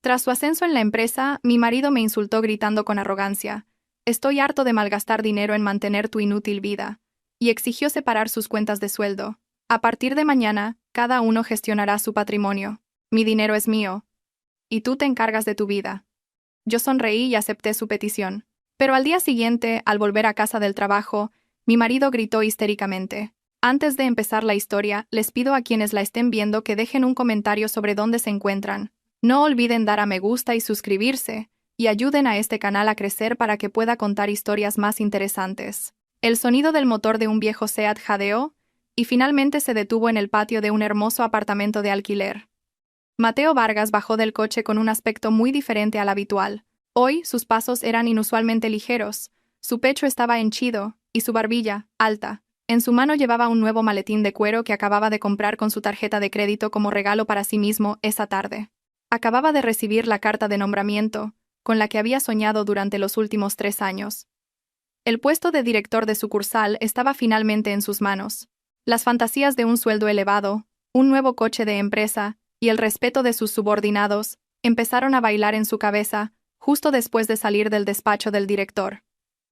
Tras su ascenso en la empresa, mi marido me insultó gritando con arrogancia: «Estoy harto de malgastar dinero en mantener tu inútil vida», y exigió separar sus cuentas de sueldo. «A partir de mañana, cada uno gestionará su patrimonio. Mi dinero es mío, y tú te encargas de tu vida». Yo sonreí y acepté su petición. Pero al día siguiente, al volver a casa del trabajo, mi marido gritó histéricamente: «Antes de empezar la historia, les pido a quienes la estén viendo que dejen un comentario sobre dónde se encuentran. No olviden dar a me gusta y suscribirse, y ayuden a este canal a crecer para que pueda contar historias más interesantes». El sonido del motor de un viejo Seat jadeó, y finalmente se detuvo en el patio de un hermoso apartamento de alquiler. Mateo Vargas bajó del coche con un aspecto muy diferente al habitual. Hoy sus pasos eran inusualmente ligeros, su pecho estaba henchido, y su barbilla, alta. En su mano llevaba un nuevo maletín de cuero que acababa de comprar con su tarjeta de crédito como regalo para sí mismo esa tarde. Acababa de recibir la carta de nombramiento, con la que había soñado durante los últimos 3 años. El puesto de director de sucursal estaba finalmente en sus manos. Las fantasías de un sueldo elevado, un nuevo coche de empresa y el respeto de sus subordinados empezaron a bailar en su cabeza justo después de salir del despacho del director.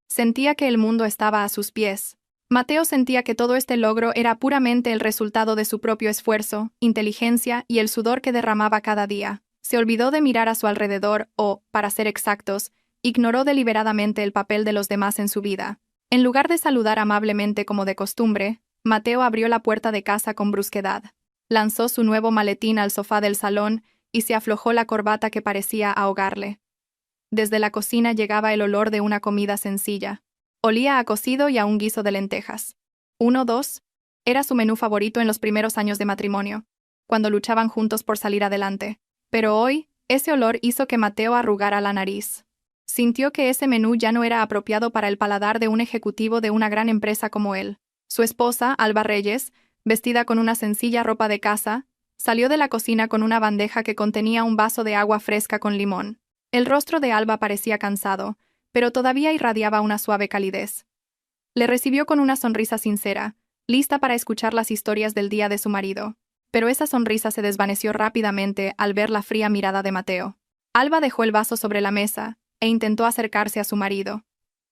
Sentía que el mundo estaba a sus pies. Mateo sentía que todo este logro era puramente el resultado de su propio esfuerzo, inteligencia y el sudor que derramaba cada día. Se olvidó de mirar a su alrededor o, para ser exactos, ignoró deliberadamente el papel de los demás en su vida. En lugar de saludar amablemente como de costumbre, Mateo abrió la puerta de casa con brusquedad. Lanzó su nuevo maletín al sofá del salón y se aflojó la corbata que parecía ahogarle. Desde la cocina llegaba el olor de una comida sencilla. Olía a cocido y a un guiso de lentejas. 2. Era su menú favorito en los primeros años de matrimonio, cuando luchaban juntos por salir adelante. Pero hoy, ese olor hizo que Mateo arrugara la nariz. Sintió que ese menú ya no era apropiado para el paladar de un ejecutivo de una gran empresa como él. Su esposa, Alba Reyes, vestida con una sencilla ropa de casa, salió de la cocina con una bandeja que contenía un vaso de agua fresca con limón. El rostro de Alba parecía cansado, pero todavía irradiaba una suave calidez. Le recibió con una sonrisa sincera, lista para escuchar las historias del día de su marido. Pero esa sonrisa se desvaneció rápidamente al ver la fría mirada de Mateo. Alba dejó el vaso sobre la mesa e intentó acercarse a su marido.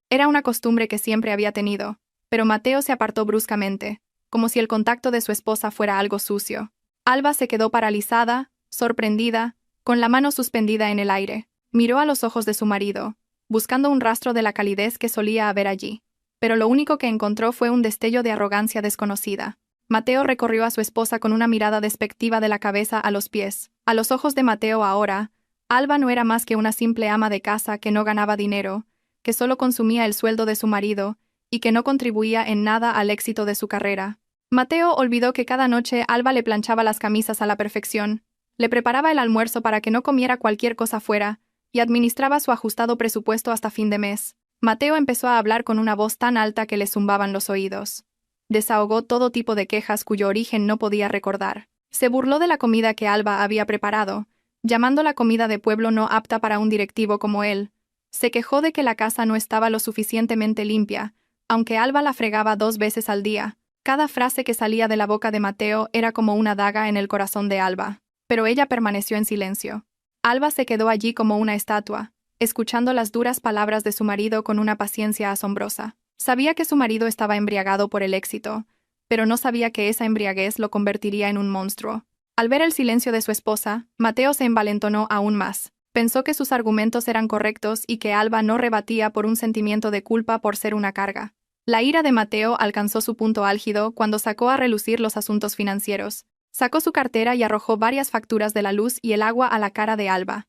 Era una costumbre que siempre había tenido, pero Mateo se apartó bruscamente, como si el contacto de su esposa fuera algo sucio. Alba se quedó paralizada, sorprendida, con la mano suspendida en el aire. Miró a los ojos de su marido, buscando un rastro de la calidez que solía haber allí, pero lo único que encontró fue un destello de arrogancia desconocida. Mateo recorrió a su esposa con una mirada despectiva de la cabeza a los pies. A los ojos de Mateo ahora, Alba no era más que una simple ama de casa que no ganaba dinero, que solo consumía el sueldo de su marido y que no contribuía en nada al éxito de su carrera. Mateo olvidó que cada noche Alba le planchaba las camisas a la perfección, le preparaba el almuerzo para que no comiera cualquier cosa fuera, y administraba su ajustado presupuesto hasta fin de mes. Mateo empezó a hablar con una voz tan alta que le zumbaban los oídos. Desahogó todo tipo de quejas cuyo origen no podía recordar. Se burló de la comida que Alba había preparado, llamando la comida de pueblo no apta para un directivo como él. Se quejó de que la casa no estaba lo suficientemente limpia, aunque Alba la fregaba 2 veces al día. Cada frase que salía de la boca de Mateo era como una daga en el corazón de Alba. Pero ella permaneció en silencio. Alba se quedó allí como una estatua, escuchando las duras palabras de su marido con una paciencia asombrosa. Sabía que su marido estaba embriagado por el éxito, pero no sabía que esa embriaguez lo convertiría en un monstruo. Al ver el silencio de su esposa, Mateo se envalentonó aún más. Pensó que sus argumentos eran correctos y que Alba no rebatía por un sentimiento de culpa por ser una carga. La ira de Mateo alcanzó su punto álgido cuando sacó a relucir los asuntos financieros. Sacó su cartera y arrojó varias facturas de la luz y el agua a la cara de Alba.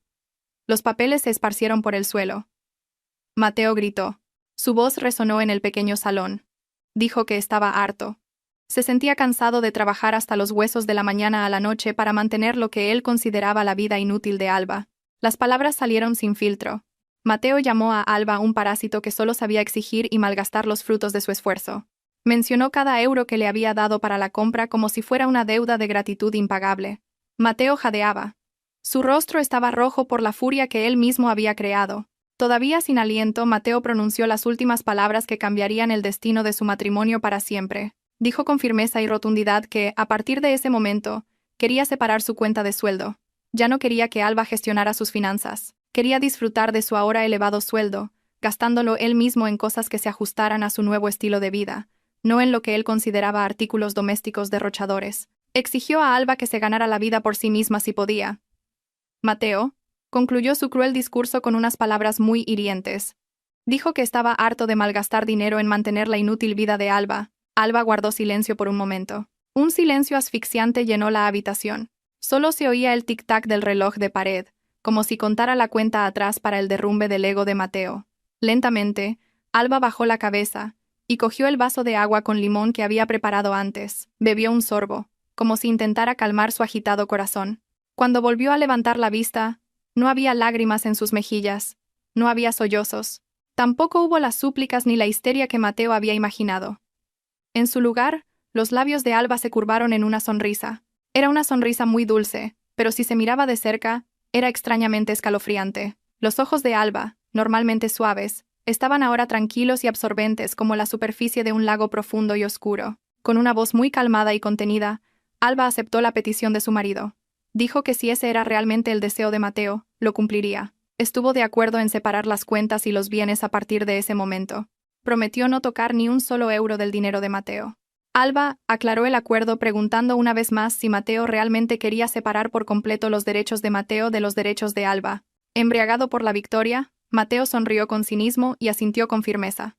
Los papeles se esparcieron por el suelo. Mateo gritó. Su voz resonó en el pequeño salón. Dijo que estaba harto. Se sentía cansado de trabajar hasta los huesos de la mañana a la noche para mantener lo que él consideraba la vida inútil de Alba. Las palabras salieron sin filtro. Mateo llamó a Alba un parásito que solo sabía exigir y malgastar los frutos de su esfuerzo. Mencionó cada euro que le había dado para la compra como si fuera una deuda de gratitud impagable. Mateo jadeaba. Su rostro estaba rojo por la furia que él mismo había creado. Todavía sin aliento, Mateo pronunció las últimas palabras que cambiarían el destino de su matrimonio para siempre. Dijo con firmeza y rotundidad que, a partir de ese momento, quería separar su cuenta de sueldo. Ya no quería que Alba gestionara sus finanzas. Quería disfrutar de su ahora elevado sueldo, gastándolo él mismo en cosas que se ajustaran a su nuevo estilo de vida, no en lo que él consideraba artículos domésticos derrochadores. Exigió a Alba que se ganara la vida por sí misma si podía. Mateo concluyó su cruel discurso con unas palabras muy hirientes. Dijo que estaba harto de malgastar dinero en mantener la inútil vida de Alba. Alba guardó silencio por un momento. Un silencio asfixiante llenó la habitación. Solo se oía el tic-tac del reloj de pared, como si contara la cuenta atrás para el derrumbe del ego de Mateo. Lentamente, Alba bajó la cabeza y cogió el vaso de agua con limón que había preparado antes. Bebió un sorbo, como si intentara calmar su agitado corazón. Cuando volvió a levantar la vista, no había lágrimas en sus mejillas, no había sollozos. Tampoco hubo las súplicas ni la histeria que Mateo había imaginado. En su lugar, los labios de Alba se curvaron en una sonrisa. Era una sonrisa muy dulce, pero si se miraba de cerca, era extrañamente escalofriante. Los ojos de Alba, normalmente suaves, estaban ahora tranquilos y absorbentes como la superficie de un lago profundo y oscuro. Con una voz muy calmada y contenida, Alba aceptó la petición de su marido. Dijo que si ese era realmente el deseo de Mateo, lo cumpliría. Estuvo de acuerdo en separar las cuentas y los bienes a partir de ese momento. Prometió no tocar ni un solo euro del dinero de Mateo. Alba aclaró el acuerdo preguntando una vez más si Mateo realmente quería separar por completo los derechos de Mateo de los derechos de Alba. Embriagado por la victoria, Mateo sonrió con cinismo y asintió con firmeza.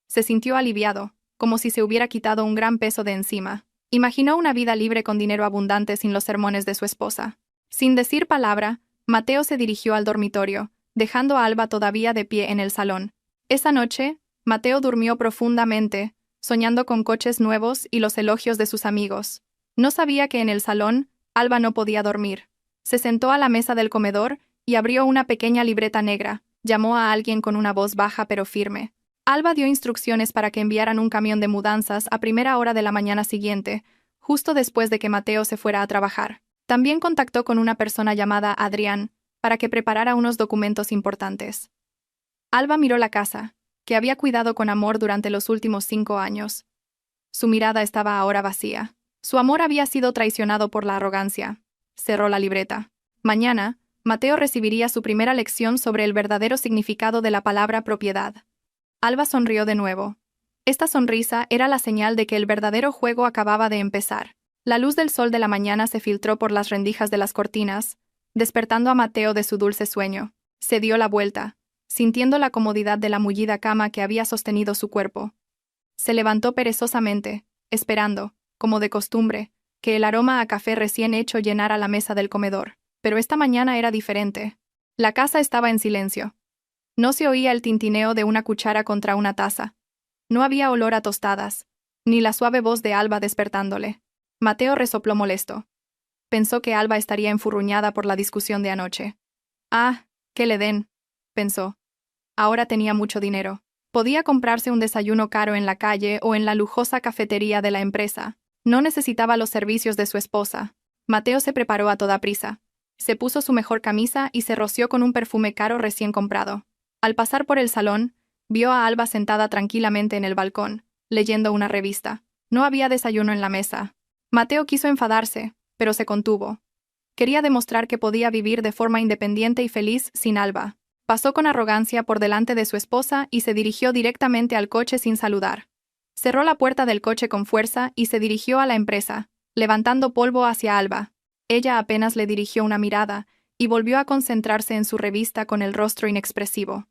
Se sintió aliviado, como si se hubiera quitado un gran peso de encima. Imaginó una vida libre con dinero abundante sin los sermones de su esposa. Sin decir palabra, Mateo se dirigió al dormitorio, dejando a Alba todavía de pie en el salón. Esa noche, Mateo durmió profundamente, soñando con coches nuevos y los elogios de sus amigos. No sabía que en el salón, Alba no podía dormir. Se sentó a la mesa del comedor y abrió una pequeña libreta negra. Llamó a alguien con una voz baja pero firme. Alba dio instrucciones para que enviaran un camión de mudanzas a primera hora de la mañana siguiente, justo después de que Mateo se fuera a trabajar. También contactó con una persona llamada Adrián, para que preparara unos documentos importantes. Alba miró la casa, que había cuidado con amor durante los últimos 5 años. Su mirada estaba ahora vacía. Su amor había sido traicionado por la arrogancia. Cerró la libreta. Mañana, Mateo recibiría su primera lección sobre el verdadero significado de la palabra propiedad. Alba sonrió de nuevo. Esta sonrisa era la señal de que el verdadero juego acababa de empezar. La luz del sol de la mañana se filtró por las rendijas de las cortinas, despertando a Mateo de su dulce sueño. Se dio la vuelta, sintiendo la comodidad de la mullida cama que había sostenido su cuerpo. Se levantó perezosamente, esperando, como de costumbre, que el aroma a café recién hecho llenara la mesa del comedor. Pero esta mañana era diferente. La casa estaba en silencio. No se oía el tintineo de una cuchara contra una taza. No había olor a tostadas, ni la suave voz de Alba despertándole. Mateo resopló molesto. Pensó que Alba estaría enfurruñada por la discusión de anoche. Ah, que le den, pensó. Ahora tenía mucho dinero. Podía comprarse un desayuno caro en la calle o en la lujosa cafetería de la empresa. No necesitaba los servicios de su esposa. Mateo se preparó a toda prisa. Se puso su mejor camisa y se roció con un perfume caro recién comprado. Al pasar por el salón, vio a Alba sentada tranquilamente en el balcón, leyendo una revista. No había desayuno en la mesa. Mateo quiso enfadarse, pero se contuvo. Quería demostrar que podía vivir de forma independiente y feliz sin Alba. Pasó con arrogancia por delante de su esposa y se dirigió directamente al coche sin saludar. Cerró la puerta del coche con fuerza y se dirigió a la empresa, levantando polvo hacia Alba. Ella apenas le dirigió una mirada y volvió a concentrarse en su revista con el rostro inexpresivo.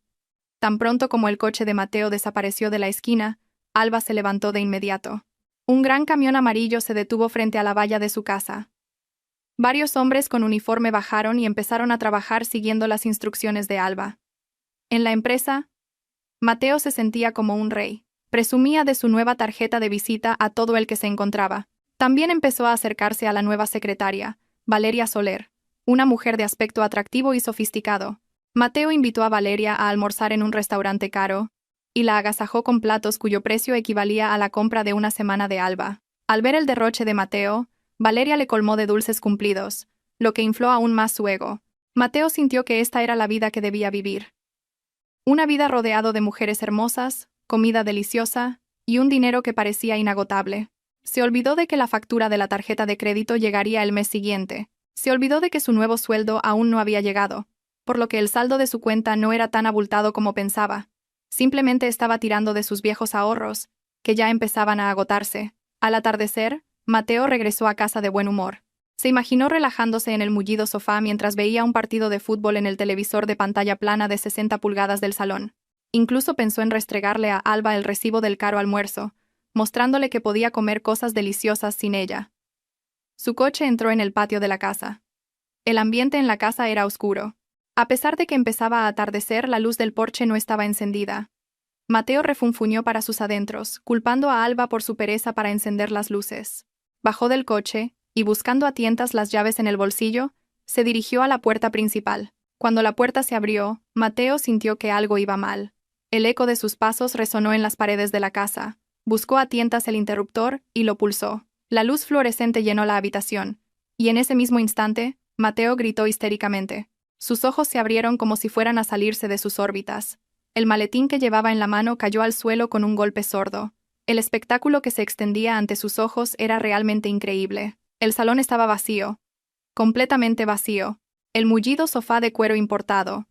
Tan pronto como el coche de Mateo desapareció de la esquina, Alba se levantó de inmediato. Un gran camión amarillo se detuvo frente a la valla de su casa. Varios hombres con uniforme bajaron y empezaron a trabajar siguiendo las instrucciones de Alba. En la empresa, Mateo se sentía como un rey. Presumía de su nueva tarjeta de visita a todo el que se encontraba. También empezó a acercarse a la nueva secretaria, Valeria Soler, una mujer de aspecto atractivo y sofisticado. Mateo invitó a Valeria a almorzar en un restaurante caro y la agasajó con platos cuyo precio equivalía a la compra de una semana de Alba. Al ver el derroche de Mateo, Valeria le colmó de dulces cumplidos, lo que infló aún más su ego. Mateo sintió que esta era la vida que debía vivir. Una vida rodeado de mujeres hermosas, comida deliciosa y un dinero que parecía inagotable. Se olvidó de que la factura de la tarjeta de crédito llegaría el mes siguiente. Se olvidó de que su nuevo sueldo aún no había llegado, por lo que el saldo de su cuenta no era tan abultado como pensaba. Simplemente estaba tirando de sus viejos ahorros, que ya empezaban a agotarse. Al atardecer, Mateo regresó a casa de buen humor. Se imaginó relajándose en el mullido sofá mientras veía un partido de fútbol en el televisor de pantalla plana de 60 pulgadas del salón. Incluso pensó en restregarle a Alba el recibo del caro almuerzo, mostrándole que podía comer cosas deliciosas sin ella. Su coche entró en el patio de la casa. El ambiente en la casa era oscuro. A pesar de que empezaba a atardecer, la luz del porche no estaba encendida. Mateo refunfuñó para sus adentros, culpando a Alba por su pereza para encender las luces. Bajó del coche, y buscando a tientas las llaves en el bolsillo, se dirigió a la puerta principal. Cuando la puerta se abrió, Mateo sintió que algo iba mal. El eco de sus pasos resonó en las paredes de la casa. Buscó a tientas el interruptor y lo pulsó. La luz fluorescente llenó la habitación, y en ese mismo instante, Mateo gritó histéricamente. Sus ojos se abrieron como si fueran a salirse de sus órbitas. El maletín que llevaba en la mano cayó al suelo con un golpe sordo. El espectáculo que se extendía ante sus ojos era realmente increíble. El salón estaba vacío. Completamente vacío. El mullido sofá de cuero importado.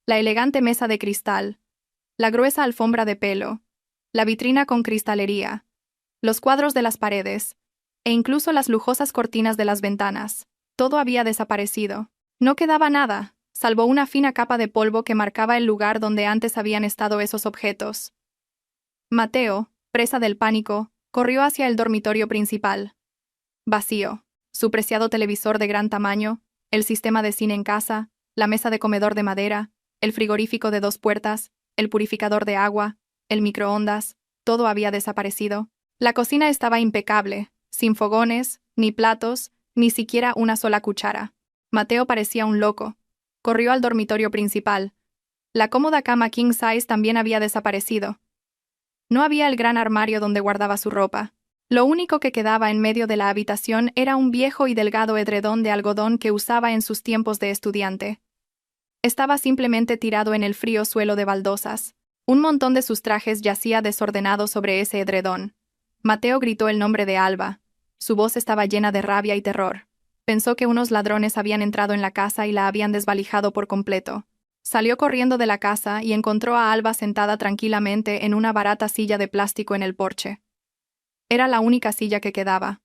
La elegante mesa de cristal. La gruesa alfombra de pelo. La vitrina con cristalería. Los cuadros de las paredes. E incluso las lujosas cortinas de las ventanas. Todo había desaparecido. No quedaba nada, salvo una fina capa de polvo que marcaba el lugar donde antes habían estado esos objetos. Mateo, presa del pánico, corrió hacia el dormitorio principal. Vacío. Su preciado televisor de gran tamaño, el sistema de cine en casa, la mesa de comedor de madera, el frigorífico de 2 puertas, el purificador de agua, el microondas, todo había desaparecido. La cocina estaba impecable, sin fogones, ni platos, ni siquiera una sola cuchara. Mateo parecía un loco. Corrió al dormitorio principal. La cómoda cama king size también había desaparecido. No había el gran armario donde guardaba su ropa. Lo único que quedaba en medio de la habitación era un viejo y delgado edredón de algodón que usaba en sus tiempos de estudiante. Estaba simplemente tirado en el frío suelo de baldosas. Un montón de sus trajes yacía desordenado sobre ese edredón. Mateo gritó el nombre de Alba. Su voz estaba llena de rabia y terror. Pensó que unos ladrones habían entrado en la casa y la habían desvalijado por completo. Salió corriendo de la casa y encontró a Alba sentada tranquilamente en una barata silla de plástico en el porche. Era la única silla que quedaba.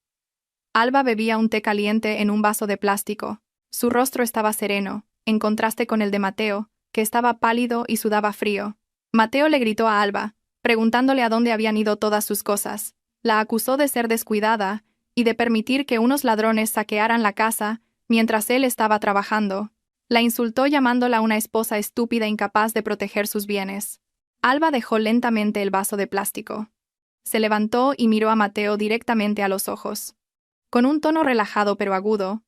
Alba bebía un té caliente en un vaso de plástico. Su rostro estaba sereno, en contraste con el de Mateo, que estaba pálido y sudaba frío. Mateo le gritó a Alba, preguntándole a dónde habían ido todas sus cosas. La acusó de ser descuidada y de permitir que unos ladrones saquearan la casa mientras él estaba trabajando. La insultó llamándola una esposa estúpida incapaz de proteger sus bienes. Alba dejó lentamente el vaso de plástico. Se levantó y miró a Mateo directamente a los ojos. Con un tono relajado pero agudo,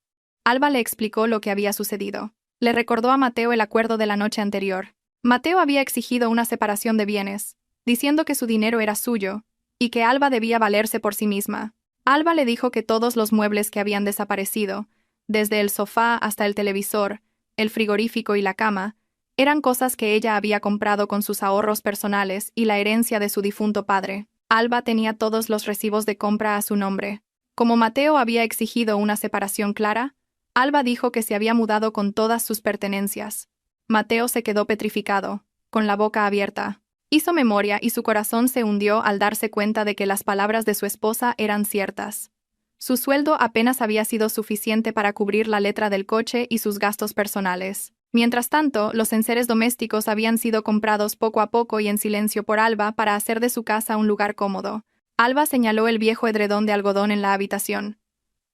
Alba le explicó lo que había sucedido. Le recordó a Mateo el acuerdo de la noche anterior. Mateo había exigido una separación de bienes, diciendo que su dinero era suyo, y que Alba debía valerse por sí misma. Alba le dijo que todos los muebles que habían desaparecido, desde el sofá hasta el televisor, el frigorífico y la cama, eran cosas que ella había comprado con sus ahorros personales y la herencia de su difunto padre. Alba tenía todos los recibos de compra a su nombre. Como Mateo había exigido una separación clara, Alba dijo que se había mudado con todas sus pertenencias. Mateo se quedó petrificado, con la boca abierta. Hizo memoria y su corazón se hundió al darse cuenta de que las palabras de su esposa eran ciertas. Su sueldo apenas había sido suficiente para cubrir la letra del coche y sus gastos personales. Mientras tanto, los enseres domésticos habían sido comprados poco a poco y en silencio por Alba para hacer de su casa un lugar cómodo. Alba señaló el viejo edredón de algodón en la habitación.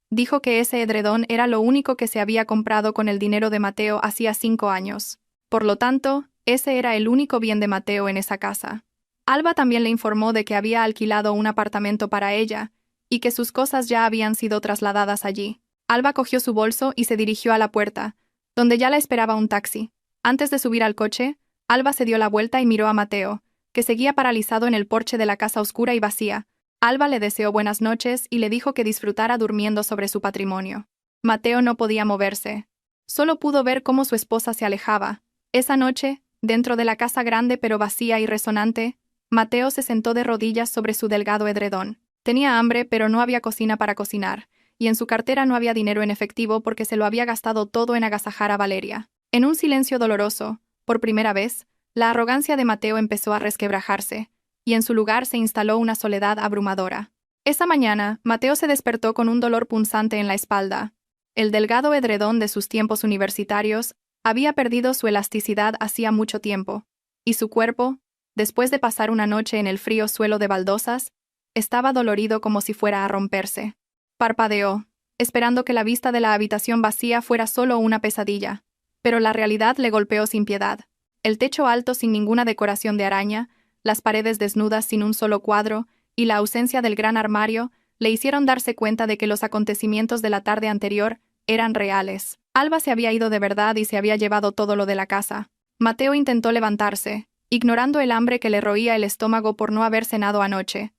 Dijo que ese edredón era lo único que se había comprado con el dinero de Mateo hacía 5 años. Por lo tanto, ese era el único bien de Mateo en esa casa. Alba también le informó de que había alquilado un apartamento para ella, y que sus cosas ya habían sido trasladadas allí. Alba cogió su bolso y se dirigió a la puerta, donde ya la esperaba un taxi. Antes de subir al coche, Alba se dio la vuelta y miró a Mateo, que seguía paralizado en el porche de la casa oscura y vacía. Alba le deseó buenas noches y le dijo que disfrutara durmiendo sobre su patrimonio. Mateo no podía moverse. Solo pudo ver cómo su esposa se alejaba. Esa noche, dentro de la casa grande pero vacía y resonante, Mateo se sentó de rodillas sobre su delgado edredón. Tenía hambre pero no había cocina para cocinar, y en su cartera no había dinero en efectivo porque se lo había gastado todo en agasajar a Valeria. En un silencio doloroso, por primera vez, la arrogancia de Mateo empezó a resquebrajarse, y en su lugar se instaló una soledad abrumadora. Esa mañana, Mateo se despertó con un dolor punzante en la espalda. El delgado edredón de sus tiempos universitarios había perdido su elasticidad hacía mucho tiempo, y su cuerpo, después de pasar una noche en el frío suelo de baldosas, estaba dolorido como si fuera a romperse. Parpadeó, esperando que la vista de la habitación vacía fuera solo una pesadilla, pero la realidad le golpeó sin piedad. El techo alto sin ninguna decoración de araña, las paredes desnudas sin un solo cuadro, y la ausencia del gran armario, le hicieron darse cuenta de que los acontecimientos de la tarde anterior eran reales. Alba se había ido de verdad y se había llevado todo lo de la casa. Mateo intentó levantarse, ignorando el hambre que le roía el estómago por no haber cenado anoche.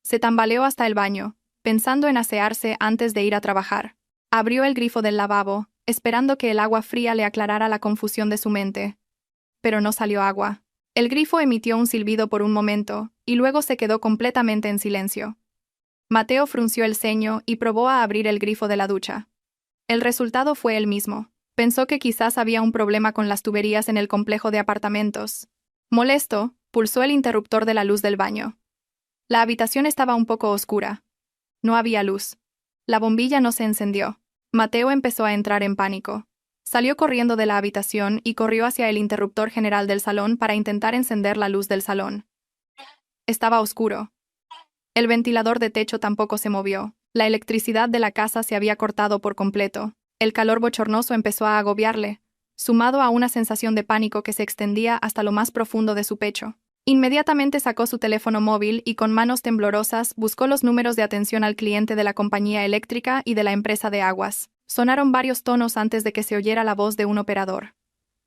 Se tambaleó hasta el baño, pensando en asearse antes de ir a trabajar. Abrió el grifo del lavabo, esperando que el agua fría le aclarara la confusión de su mente. Pero no salió agua. El grifo emitió un silbido por un momento, y luego se quedó completamente en silencio. Mateo frunció el ceño y probó a abrir el grifo de la ducha. El resultado fue el mismo. Pensó que quizás había un problema con las tuberías en el complejo de apartamentos. Molesto, pulsó el interruptor de la luz del baño. La habitación estaba un poco oscura. No había luz. La bombilla no se encendió. Mateo empezó a entrar en pánico. Salió corriendo de la habitación y corrió hacia el interruptor general del salón para intentar encender la luz del salón. Estaba oscuro. El ventilador de techo tampoco se movió. La electricidad de la casa se había cortado por completo. El calor bochornoso empezó a agobiarle, sumado a una sensación de pánico que se extendía hasta lo más profundo de su pecho. Inmediatamente sacó su teléfono móvil y con manos temblorosas buscó los números de atención al cliente de la compañía eléctrica y de la empresa de aguas. Sonaron varios tonos antes de que se oyera la voz de un operador.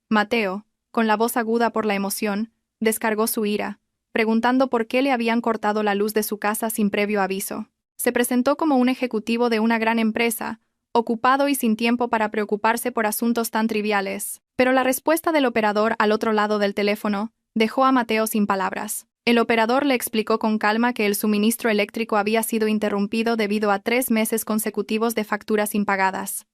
Mateo, con la voz aguda por la emoción, descargó su ira, preguntando por qué le habían cortado la luz de su casa sin previo aviso. Se presentó como un ejecutivo de una gran empresa, ocupado y sin tiempo para preocuparse por asuntos tan triviales. Pero la respuesta del operador al otro lado del teléfono dejó a Mateo sin palabras. El operador le explicó con calma que el suministro eléctrico había sido interrumpido debido a 3 meses consecutivos de facturas impagadas.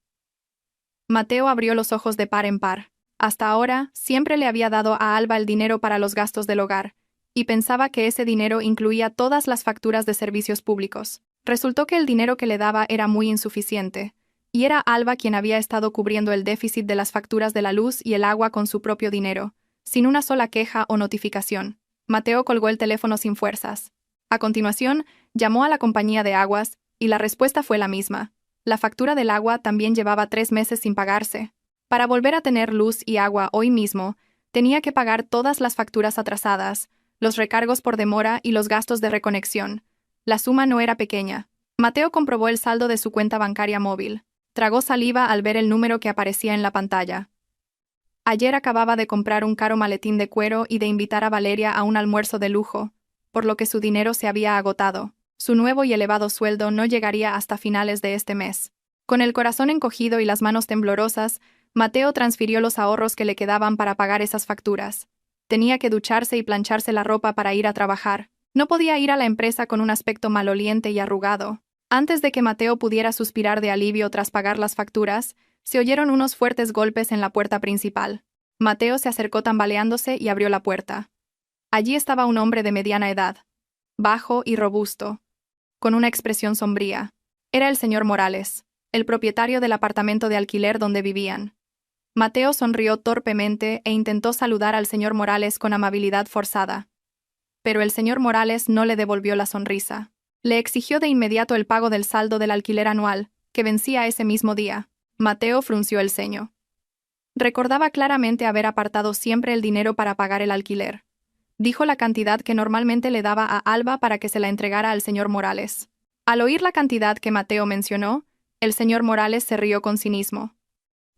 Mateo abrió los ojos de par en par. Hasta ahora, siempre le había dado a Alba el dinero para los gastos del hogar, y pensaba que ese dinero incluía todas las facturas de servicios públicos. Resultó que el dinero que le daba era muy insuficiente, y era Alba quien había estado cubriendo el déficit de las facturas de la luz y el agua con su propio dinero, sin una sola queja o notificación. Mateo colgó el teléfono sin fuerzas. A continuación, llamó a la compañía de aguas, y la respuesta fue la misma. La factura del agua también llevaba 3 meses sin pagarse. Para volver a tener luz y agua hoy mismo, tenía que pagar todas las facturas atrasadas, los recargos por demora y los gastos de reconexión. La suma no era pequeña. Mateo comprobó el saldo de su cuenta bancaria móvil. Tragó saliva al ver el número que aparecía en la pantalla. Ayer acababa de comprar un caro maletín de cuero y de invitar a Valeria a un almuerzo de lujo, por lo que su dinero se había agotado. Su nuevo y elevado sueldo no llegaría hasta finales de este mes. Con el corazón encogido y las manos temblorosas, Mateo transfirió los ahorros que le quedaban para pagar esas facturas. Tenía que ducharse y plancharse la ropa para ir a trabajar. No podía ir a la empresa con un aspecto maloliente y arrugado. Antes de que Mateo pudiera suspirar de alivio tras pagar las facturas, se oyeron unos fuertes golpes en la puerta principal. Mateo se acercó tambaleándose y abrió la puerta. Allí estaba un hombre de mediana edad, bajo y robusto, con una expresión sombría. Era el señor Morales, el propietario del apartamento de alquiler donde vivían. Mateo sonrió torpemente e intentó saludar al señor Morales con amabilidad forzada. Pero el señor Morales no le devolvió la sonrisa. Le exigió de inmediato el pago del saldo del alquiler anual, que vencía ese mismo día. Mateo frunció el ceño. Recordaba claramente haber apartado siempre el dinero para pagar el alquiler. Dijo la cantidad que normalmente le daba a Alba para que se la entregara al señor Morales. Al oír la cantidad que Mateo mencionó, el señor Morales se rió con cinismo.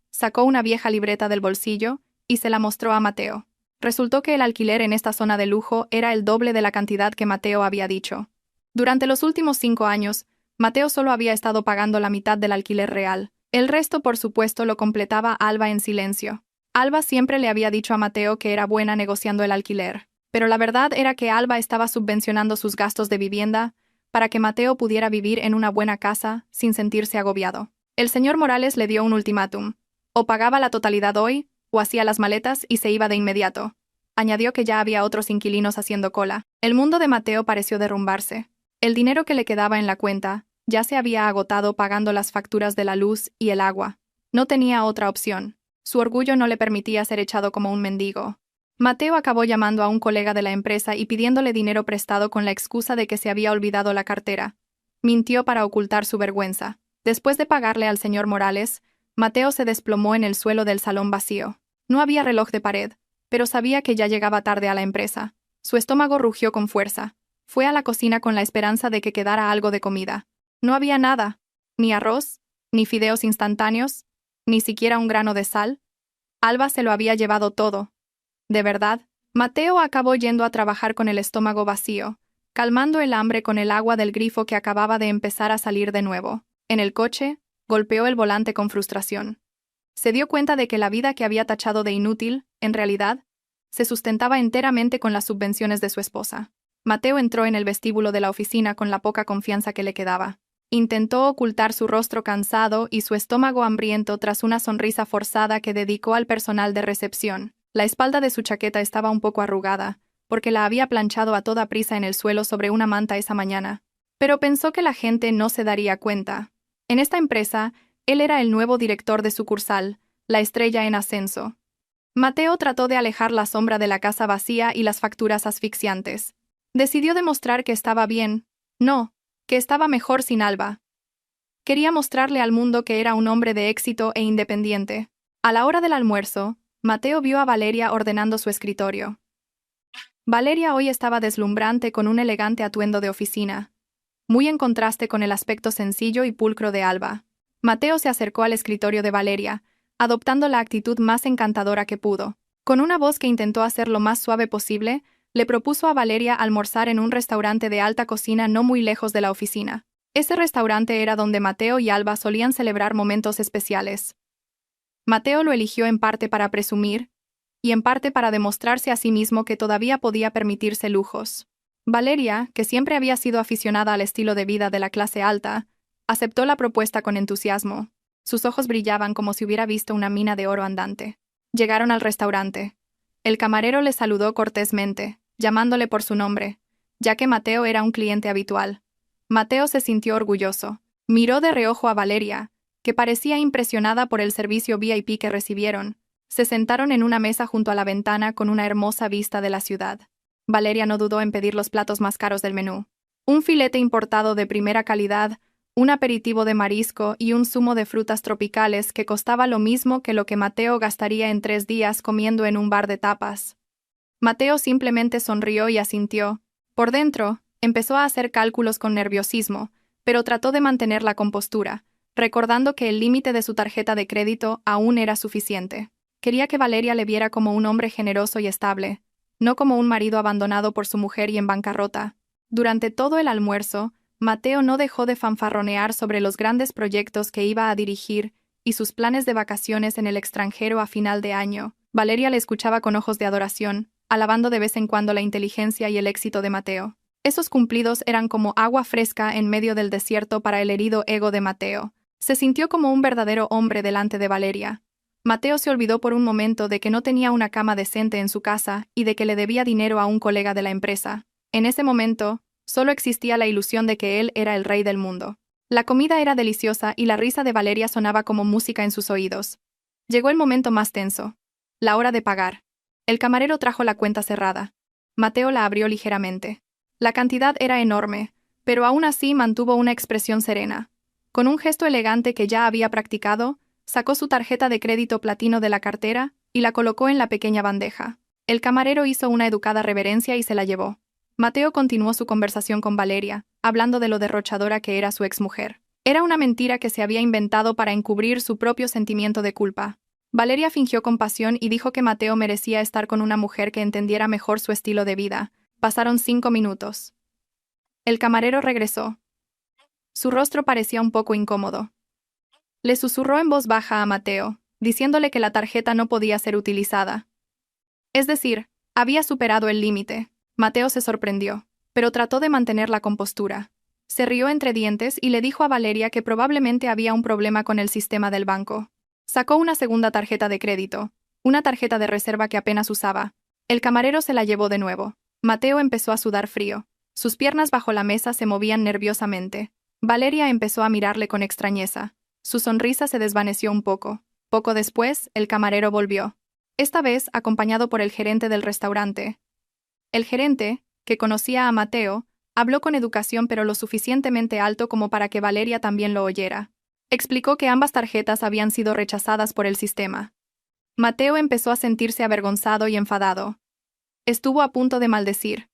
Sacó una vieja libreta del bolsillo y se la mostró a Mateo. Resultó que el alquiler en esta zona de lujo era el doble de la cantidad que Mateo había dicho. Durante los últimos 5 años, Mateo solo había estado pagando la mitad del alquiler real. El resto, por supuesto, lo completaba Alba en silencio. Alba siempre le había dicho a Mateo que era buena negociando el alquiler, pero la verdad era que Alba estaba subvencionando sus gastos de vivienda, para que Mateo pudiera vivir en una buena casa sin sentirse agobiado. El señor Morales le dio un ultimátum. O pagaba la totalidad hoy, o hacía las maletas y se iba de inmediato. Añadió que ya había otros inquilinos haciendo cola. El mundo de Mateo pareció derrumbarse. El dinero que le quedaba en la cuenta ya se había agotado pagando las facturas de la luz y el agua. No tenía otra opción. Su orgullo no le permitía ser echado como un mendigo. Mateo acabó llamando a un colega de la empresa y pidiéndole dinero prestado con la excusa de que se había olvidado la cartera. Mintió para ocultar su vergüenza. Después de pagarle al señor Morales, Mateo se desplomó en el suelo del salón vacío. No había reloj de pared, pero sabía que ya llegaba tarde a la empresa. Su estómago rugió con fuerza. Fue a la cocina con la esperanza de que quedara algo de comida. No había nada. Ni arroz, ni fideos instantáneos, ni siquiera un grano de sal. Alba se lo había llevado todo. De verdad, Mateo acabó yendo a trabajar con el estómago vacío, calmando el hambre con el agua del grifo que acababa de empezar a salir de nuevo. En el coche, golpeó el volante con frustración. Se dio cuenta de que la vida que había tachado de inútil, en realidad, se sustentaba enteramente con las subvenciones de su esposa. Mateo entró en el vestíbulo de la oficina con la poca confianza que le quedaba. Intentó ocultar su rostro cansado y su estómago hambriento tras una sonrisa forzada que dedicó al personal de recepción. La espalda de su chaqueta estaba un poco arrugada, porque la había planchado a toda prisa en el suelo sobre una manta esa mañana. Pero pensó que la gente no se daría cuenta. En esta empresa, él era el nuevo director de sucursal, la estrella en ascenso. Mateo trató de alejar la sombra de la casa vacía y las facturas asfixiantes. Decidió demostrar que estaba bien. No, que estaba mejor sin Alba. Quería mostrarle al mundo que era un hombre de éxito e independiente. A la hora del almuerzo, Mateo vio a Valeria ordenando su escritorio. Valeria hoy estaba deslumbrante con un elegante atuendo de oficina, muy en contraste con el aspecto sencillo y pulcro de Alba. Mateo se acercó al escritorio de Valeria, adoptando la actitud más encantadora que pudo. Con una voz que intentó hacer lo más suave posible, le propuso a Valeria almorzar en un restaurante de alta cocina no muy lejos de la oficina. Ese restaurante era donde Mateo y Alba solían celebrar momentos especiales. Mateo lo eligió en parte para presumir, y en parte para demostrarse a sí mismo que todavía podía permitirse lujos. Valeria, que siempre había sido aficionada al estilo de vida de la clase alta, aceptó la propuesta con entusiasmo. Sus ojos brillaban como si hubiera visto una mina de oro andante. Llegaron al restaurante. El camarero le saludó cortésmente, llamándole por su nombre, ya que Mateo era un cliente habitual. Mateo se sintió orgulloso. Miró de reojo a Valeria, que parecía impresionada por el servicio VIP que recibieron. Se sentaron en una mesa junto a la ventana con una hermosa vista de la ciudad. Valeria no dudó en pedir los platos más caros del menú. Un filete importado de primera calidad, un aperitivo de marisco y un zumo de frutas tropicales que costaba lo mismo que lo que Mateo gastaría en 3 días comiendo en un bar de tapas. Mateo simplemente sonrió y asintió. Por dentro, empezó a hacer cálculos con nerviosismo, pero trató de mantener la compostura, recordando que el límite de su tarjeta de crédito aún era suficiente. Quería que Valeria le viera como un hombre generoso y estable, no como un marido abandonado por su mujer y en bancarrota. Durante todo el almuerzo, Mateo no dejó de fanfarronear sobre los grandes proyectos que iba a dirigir y sus planes de vacaciones en el extranjero a final de año. Valeria le escuchaba con ojos de adoración, alabando de vez en cuando la inteligencia y el éxito de Mateo. Esos cumplidos eran como agua fresca en medio del desierto para el herido ego de Mateo. Se sintió como un verdadero hombre delante de Valeria. Mateo se olvidó por un momento de que no tenía una cama decente en su casa y de que le debía dinero a un colega de la empresa. En ese momento, solo existía la ilusión de que él era el rey del mundo. La comida era deliciosa y la risa de Valeria sonaba como música en sus oídos. Llegó el momento más tenso. La hora de pagar. El camarero trajo la cuenta cerrada. Mateo la abrió ligeramente. La cantidad era enorme, pero aún así mantuvo una expresión serena. Con un gesto elegante que ya había practicado, sacó su tarjeta de crédito platino de la cartera y la colocó en la pequeña bandeja. El camarero hizo una educada reverencia y se la llevó. Mateo continuó su conversación con Valeria, hablando de lo derrochadora que era su exmujer. Era una mentira que se había inventado para encubrir su propio sentimiento de culpa. Valeria fingió compasión y dijo que Mateo merecía estar con una mujer que entendiera mejor su estilo de vida. Pasaron 5 minutos. El camarero regresó. Su rostro parecía un poco incómodo. Le susurró en voz baja a Mateo, diciéndole que la tarjeta no podía ser utilizada. Es decir, había superado el límite. Mateo se sorprendió, pero trató de mantener la compostura. Se rió entre dientes y le dijo a Valeria que probablemente había un problema con el sistema del banco. Sacó una segunda tarjeta de crédito, una tarjeta de reserva que apenas usaba. El camarero se la llevó de nuevo. Mateo empezó a sudar frío. Sus piernas bajo la mesa se movían nerviosamente. Valeria empezó a mirarle con extrañeza. Su sonrisa se desvaneció un poco. Poco después, el camarero volvió. Esta vez acompañado por el gerente del restaurante. El gerente, que conocía a Mateo, habló con educación pero lo suficientemente alto como para que Valeria también lo oyera. Explicó que ambas tarjetas habían sido rechazadas por el sistema. Mateo empezó a sentirse avergonzado y enfadado. Estuvo a punto de maldecir,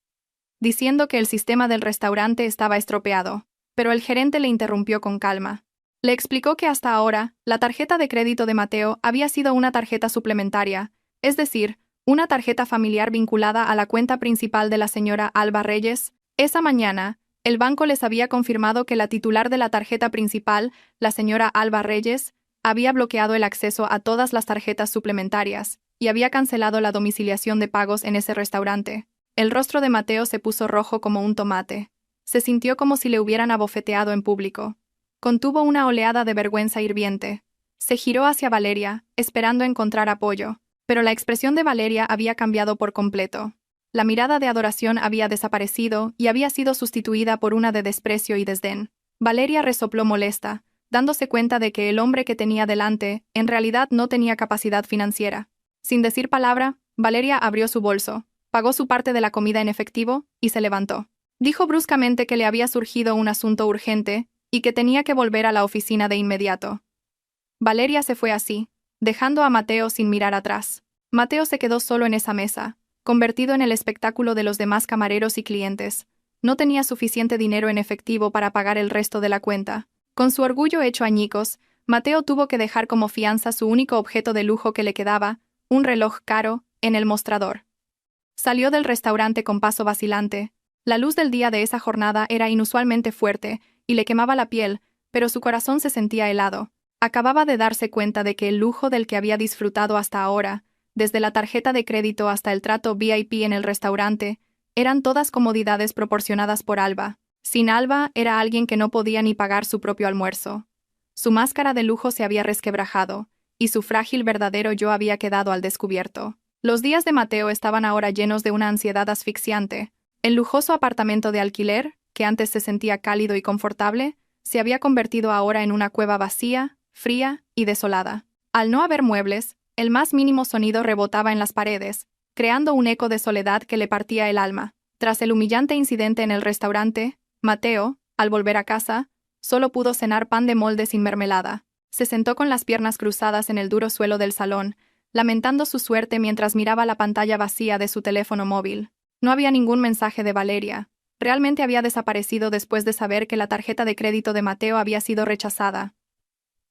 diciendo que el sistema del restaurante estaba estropeado, pero el gerente le interrumpió con calma. Le explicó que hasta ahora, la tarjeta de crédito de Mateo había sido una tarjeta suplementaria, es decir, una tarjeta familiar vinculada a la cuenta principal de la señora Alba Reyes. Esa mañana, el banco les había confirmado que la titular de la tarjeta principal, la señora Alba Reyes, había bloqueado el acceso a todas las tarjetas suplementarias y había cancelado la domiciliación de pagos en ese restaurante. El rostro de Mateo se puso rojo como un tomate. Se sintió como si le hubieran abofeteado en público. Contuvo una oleada de vergüenza hirviente. Se giró hacia Valeria, esperando encontrar apoyo, pero la expresión de Valeria había cambiado por completo. La mirada de adoración había desaparecido y había sido sustituida por una de desprecio y desdén. Valeria resopló molesta, dándose cuenta de que el hombre que tenía delante, en realidad no tenía capacidad financiera. Sin decir palabra, Valeria abrió su bolso, pagó su parte de la comida en efectivo y se levantó. Dijo bruscamente que le había surgido un asunto urgente y que tenía que volver a la oficina de inmediato. Valeria se fue así, dejando a Mateo sin mirar atrás. Mateo se quedó solo en esa mesa, convertido en el espectáculo de los demás camareros y clientes. No tenía suficiente dinero en efectivo para pagar el resto de la cuenta. Con su orgullo hecho añicos, Mateo tuvo que dejar como fianza su único objeto de lujo que le quedaba, un reloj caro, en el mostrador. Salió del restaurante con paso vacilante. La luz del día de esa jornada era inusualmente fuerte y le quemaba la piel, pero su corazón se sentía helado. Acababa de darse cuenta de que el lujo del que había disfrutado hasta ahora, desde la tarjeta de crédito hasta el trato VIP en el restaurante, eran todas comodidades proporcionadas por Alba. Sin Alba, era alguien que no podía ni pagar su propio almuerzo. Su máscara de lujo se había resquebrajado, y su frágil verdadero yo había quedado al descubierto. Los días de Mateo estaban ahora llenos de una ansiedad asfixiante. El lujoso apartamento de alquiler, que antes se sentía cálido y confortable, se había convertido ahora en una cueva vacía, fría y desolada. Al no haber muebles, el más mínimo sonido rebotaba en las paredes, creando un eco de soledad que le partía el alma. Tras el humillante incidente en el restaurante, Mateo, al volver a casa, solo pudo cenar pan de molde sin mermelada. Se sentó con las piernas cruzadas en el duro suelo del salón, lamentando su suerte mientras miraba la pantalla vacía de su teléfono móvil. No había ningún mensaje de Valeria. Realmente había desaparecido después de saber que la tarjeta de crédito de Mateo había sido rechazada.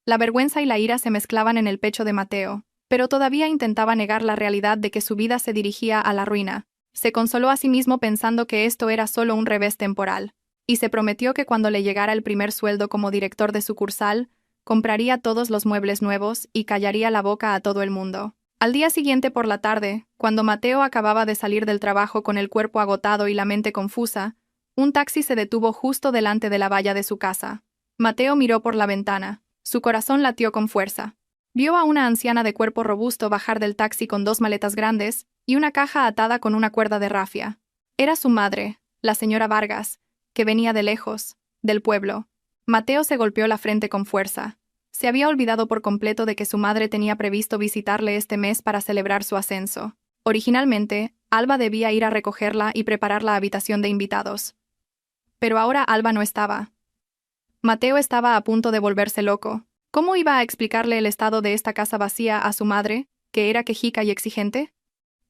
La vergüenza y la ira se mezclaban en el pecho de Mateo, pero todavía intentaba negar la realidad de que su vida se dirigía a la ruina. Se consoló a sí mismo pensando que esto era solo un revés temporal, y se prometió que cuando le llegara el primer sueldo como director de sucursal, compraría todos los muebles nuevos y callaría la boca a todo el mundo. Al día siguiente por la tarde, cuando Mateo acababa de salir del trabajo con el cuerpo agotado y la mente confusa, un taxi se detuvo justo delante de la valla de su casa. Mateo miró por la ventana. Su corazón latió con fuerza. Vio a una anciana de cuerpo robusto bajar del taxi con 2 maletas grandes y una caja atada con una cuerda de rafia. Era su madre, la señora Vargas, que venía de lejos, del pueblo. Mateo se golpeó la frente con fuerza. Se había olvidado por completo de que su madre tenía previsto visitarle este mes para celebrar su ascenso. Originalmente, Alba debía ir a recogerla y preparar la habitación de invitados. Pero ahora Alba no estaba. Mateo estaba a punto de volverse loco. ¿Cómo iba a explicarle el estado de esta casa vacía a su madre, que era quejica y exigente?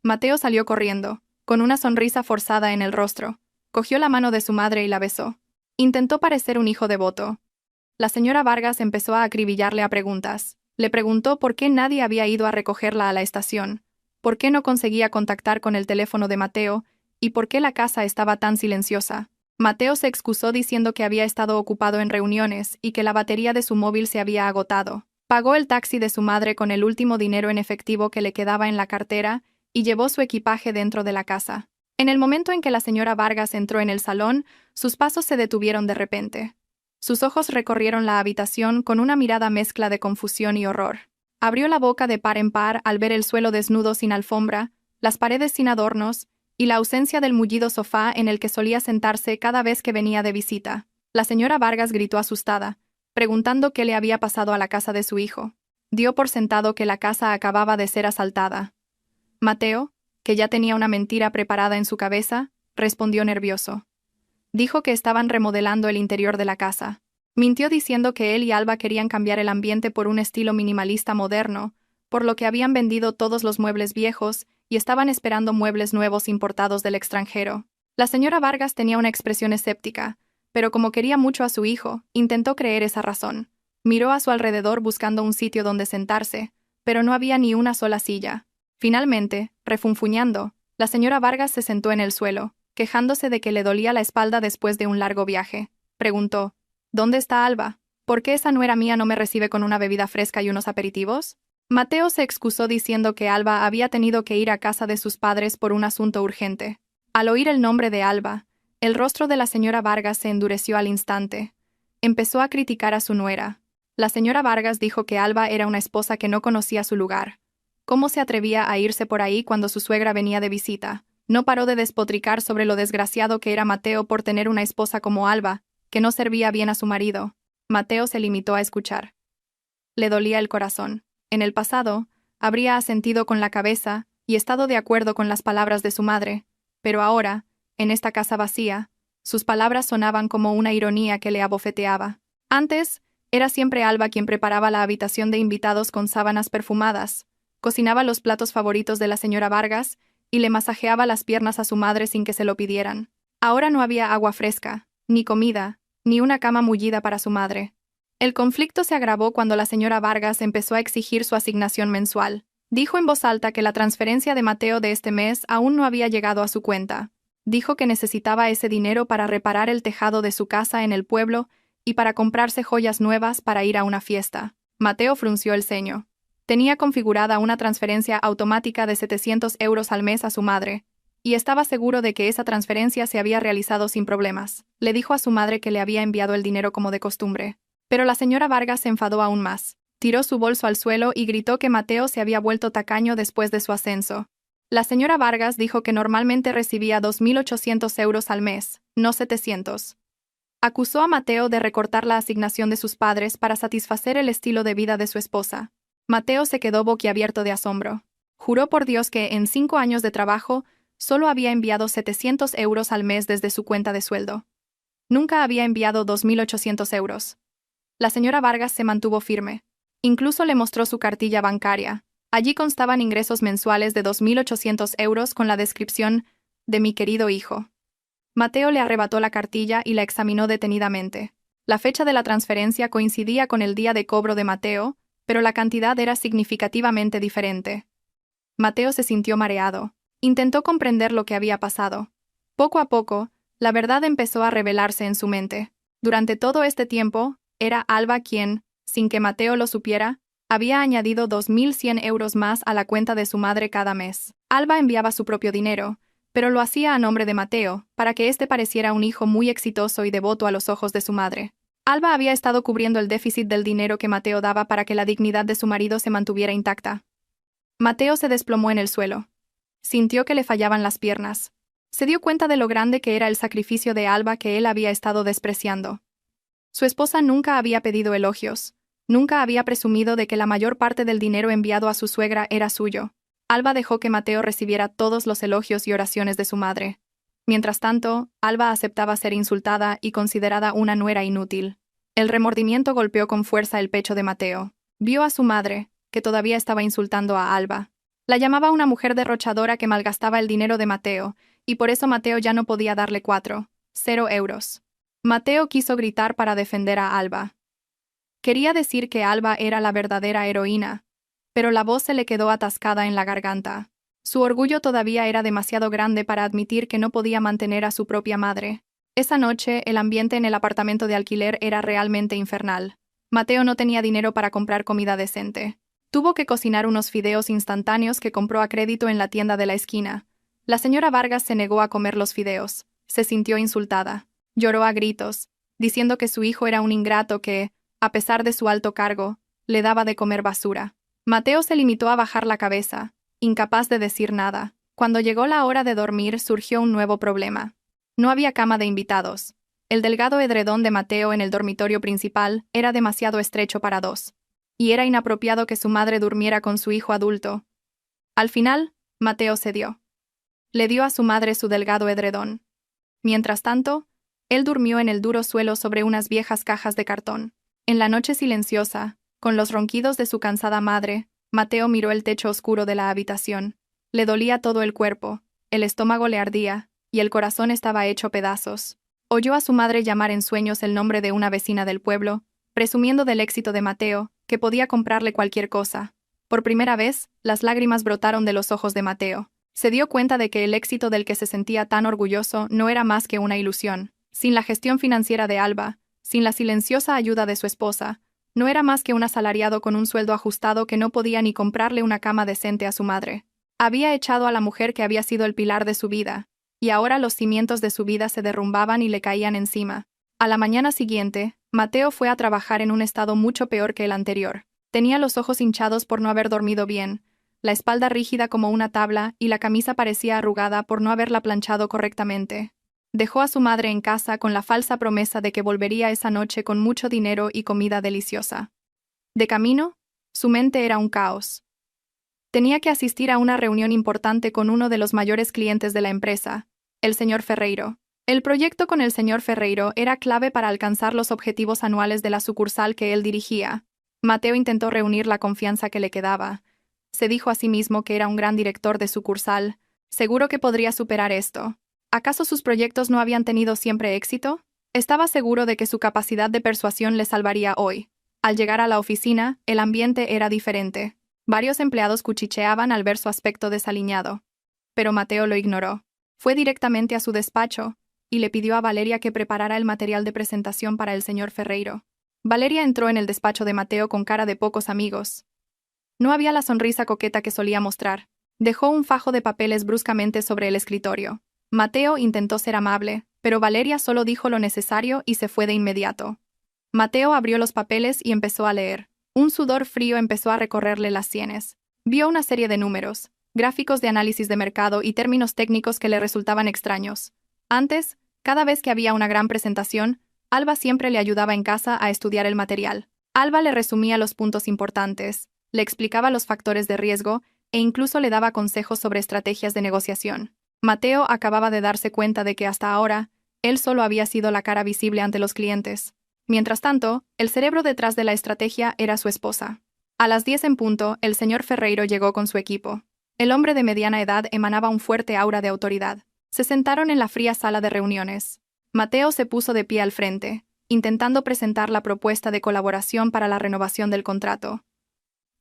Mateo salió corriendo, con una sonrisa forzada en el rostro. Cogió la mano de su madre y la besó. Intentó parecer un hijo devoto. La señora Vargas empezó a acribillarle a preguntas. Le preguntó por qué nadie había ido a recogerla a la estación, por qué no conseguía contactar con el teléfono de Mateo y por qué la casa estaba tan silenciosa. Mateo se excusó diciendo que había estado ocupado en reuniones y que la batería de su móvil se había agotado. Pagó el taxi de su madre con el último dinero en efectivo que le quedaba en la cartera y llevó su equipaje dentro de la casa. En el momento en que la señora Vargas entró en el salón, sus pasos se detuvieron de repente. Sus ojos recorrieron la habitación con una mirada mezcla de confusión y horror. Abrió la boca de par en par al ver el suelo desnudo sin alfombra, las paredes sin adornos y la ausencia del mullido sofá en el que solía sentarse cada vez que venía de visita. La señora Vargas gritó asustada, preguntando qué le había pasado a la casa de su hijo. Dio por sentado que la casa acababa de ser asaltada. Mateo, que ya tenía una mentira preparada en su cabeza, respondió nervioso. Dijo que estaban remodelando el interior de la casa. Mintió diciendo que él y Alba querían cambiar el ambiente por un estilo minimalista moderno, por lo que habían vendido todos los muebles viejos y estaban esperando muebles nuevos importados del extranjero. La señora Vargas tenía una expresión escéptica, pero como quería mucho a su hijo, intentó creer esa razón. Miró a su alrededor buscando un sitio donde sentarse, pero no había ni una sola silla. Finalmente, refunfuñando, la señora Vargas se sentó en el suelo, quejándose de que le dolía la espalda después de un largo viaje. Preguntó, ¿dónde está Alba? ¿Por qué esa nuera mía no me recibe con una bebida fresca y unos aperitivos? Mateo se excusó diciendo que Alba había tenido que ir a casa de sus padres por un asunto urgente. Al oír el nombre de Alba, el rostro de la señora Vargas se endureció al instante. Empezó a criticar a su nuera. La señora Vargas dijo que Alba era una esposa que no conocía su lugar. ¿Cómo se atrevía a irse por ahí cuando su suegra venía de visita? No paró de despotricar sobre lo desgraciado que era Mateo por tener una esposa como Alba, que no servía bien a su marido. Mateo se limitó a escuchar. Le dolía el corazón. En el pasado, habría asentido con la cabeza y estado de acuerdo con las palabras de su madre, pero ahora, en esta casa vacía, sus palabras sonaban como una ironía que le abofeteaba. Antes, era siempre Alba quien preparaba la habitación de invitados con sábanas perfumadas, cocinaba los platos favoritos de la señora Vargas y le masajeaba las piernas a su madre sin que se lo pidieran. Ahora no había agua fresca, ni comida, ni una cama mullida para su madre. El conflicto se agravó cuando la señora Vargas empezó a exigir su asignación mensual. Dijo en voz alta que la transferencia de Mateo de este mes aún no había llegado a su cuenta. Dijo que necesitaba ese dinero para reparar el tejado de su casa en el pueblo y para comprarse joyas nuevas para ir a una fiesta. Mateo frunció el ceño. Tenía configurada una transferencia automática de 700 euros al mes a su madre, y estaba seguro de que esa transferencia se había realizado sin problemas. Le dijo a su madre que le había enviado el dinero como de costumbre. Pero la señora Vargas se enfadó aún más. Tiró su bolso al suelo y gritó que Mateo se había vuelto tacaño después de su ascenso. La señora Vargas dijo que normalmente recibía 2.800 euros al mes, no 700. Acusó a Mateo de recortar la asignación de sus padres para satisfacer el estilo de vida de su esposa. Mateo se quedó boquiabierto de asombro. Juró por Dios que, en 5 años de trabajo, solo había enviado 700 euros al mes desde su cuenta de sueldo. Nunca había enviado 2.800 euros. La señora Vargas se mantuvo firme. Incluso le mostró su cartilla bancaria. Allí constaban ingresos mensuales de 2.800 euros con la descripción de mi querido hijo. Mateo le arrebató la cartilla y la examinó detenidamente. La fecha de la transferencia coincidía con el día de cobro de Mateo, pero la cantidad era significativamente diferente. Mateo se sintió mareado. Intentó comprender lo que había pasado. Poco a poco, la verdad empezó a revelarse en su mente. Durante todo este tiempo, era Alba quien, sin que Mateo lo supiera, había añadido 2.100 euros más a la cuenta de su madre cada mes. Alba enviaba su propio dinero, pero lo hacía a nombre de Mateo, para que éste pareciera un hijo muy exitoso y devoto a los ojos de su madre. Alba había estado cubriendo el déficit del dinero que Mateo daba para que la dignidad de su marido se mantuviera intacta. Mateo se desplomó en el suelo. Sintió que le fallaban las piernas. Se dio cuenta de lo grande que era el sacrificio de Alba que él había estado despreciando. Su esposa nunca había pedido elogios, nunca había presumido de que la mayor parte del dinero enviado a su suegra era suyo. Alba dejó que Mateo recibiera todos los elogios y oraciones de su madre. Mientras tanto, Alba aceptaba ser insultada y considerada una nuera inútil. El remordimiento golpeó con fuerza el pecho de Mateo. Vio a su madre, que todavía estaba insultando a Alba. La llamaba una mujer derrochadora que malgastaba el dinero de Mateo, y por eso Mateo ya no podía darle 0 euros. Mateo quiso gritar para defender a Alba. Quería decir que Alba era la verdadera heroína, pero la voz se le quedó atascada en la garganta. Su orgullo todavía era demasiado grande para admitir que no podía mantener a su propia madre. Esa noche, el ambiente en el apartamento de alquiler era realmente infernal. Mateo no tenía dinero para comprar comida decente. Tuvo que cocinar unos fideos instantáneos que compró a crédito en la tienda de la esquina. La señora Vargas se negó a comer los fideos. Se sintió insultada. Lloró a gritos, diciendo que su hijo era un ingrato que, a pesar de su alto cargo, le daba de comer basura. Mateo se limitó a bajar la cabeza, incapaz de decir nada. Cuando llegó la hora de dormir surgió un nuevo problema. No había cama de invitados. El delgado edredón de Mateo en el dormitorio principal era demasiado estrecho para dos. Y era inapropiado que su madre durmiera con su hijo adulto. Al final, Mateo cedió. Le dio a su madre su delgado edredón. Mientras tanto, él durmió en el duro suelo sobre unas viejas cajas de cartón. En la noche silenciosa, con los ronquidos de su cansada madre, Mateo miró el techo oscuro de la habitación. Le dolía todo el cuerpo, el estómago le ardía, y el corazón estaba hecho pedazos. Oyó a su madre llamar en sueños el nombre de una vecina del pueblo, presumiendo del éxito de Mateo, que podía comprarle cualquier cosa. Por primera vez, las lágrimas brotaron de los ojos de Mateo. Se dio cuenta de que el éxito del que se sentía tan orgulloso no era más que una ilusión. Sin la gestión financiera de Alba, sin la silenciosa ayuda de su esposa, no era más que un asalariado con un sueldo ajustado que no podía ni comprarle una cama decente a su madre. Había echado a la mujer que había sido el pilar de su vida, y ahora los cimientos de su vida se derrumbaban y le caían encima. A la mañana siguiente, Mateo fue a trabajar en un estado mucho peor que el anterior. Tenía los ojos hinchados por no haber dormido bien, la espalda rígida como una tabla y la camisa parecía arrugada por no haberla planchado correctamente. Dejó a su madre en casa con la falsa promesa de que volvería esa noche con mucho dinero y comida deliciosa. De camino, su mente era un caos. Tenía que asistir a una reunión importante con uno de los mayores clientes de la empresa, el señor Ferreiro. El proyecto con el señor Ferreiro era clave para alcanzar los objetivos anuales de la sucursal que él dirigía. Mateo intentó reunir la confianza que le quedaba. Se dijo a sí mismo que era un gran director de sucursal. Seguro que podría superar esto. ¿Acaso sus proyectos no habían tenido siempre éxito? Estaba seguro de que su capacidad de persuasión le salvaría hoy. Al llegar a la oficina, el ambiente era diferente. Varios empleados cuchicheaban al ver su aspecto desaliñado. Pero Mateo lo ignoró. Fue directamente a su despacho y le pidió a Valeria que preparara el material de presentación para el señor Ferreiro. Valeria entró en el despacho de Mateo con cara de pocos amigos. No había la sonrisa coqueta que solía mostrar. Dejó un fajo de papeles bruscamente sobre el escritorio. Mateo intentó ser amable, pero Valeria solo dijo lo necesario y se fue de inmediato. Mateo abrió los papeles y empezó a leer. Un sudor frío empezó a recorrerle las sienes. Vio una serie de números, gráficos de análisis de mercado y términos técnicos que le resultaban extraños. Antes, cada vez que había una gran presentación, Alba siempre le ayudaba en casa a estudiar el material. Alba le resumía los puntos importantes, le explicaba los factores de riesgo e incluso le daba consejos sobre estrategias de negociación. Mateo acababa de darse cuenta de que hasta ahora, él solo había sido la cara visible ante los clientes. Mientras tanto, el cerebro detrás de la estrategia era su esposa. A las 10 en punto, el señor Ferreiro llegó con su equipo. El hombre de mediana edad emanaba un fuerte aura de autoridad. Se sentaron en la fría sala de reuniones. Mateo se puso de pie al frente, intentando presentar la propuesta de colaboración para la renovación del contrato.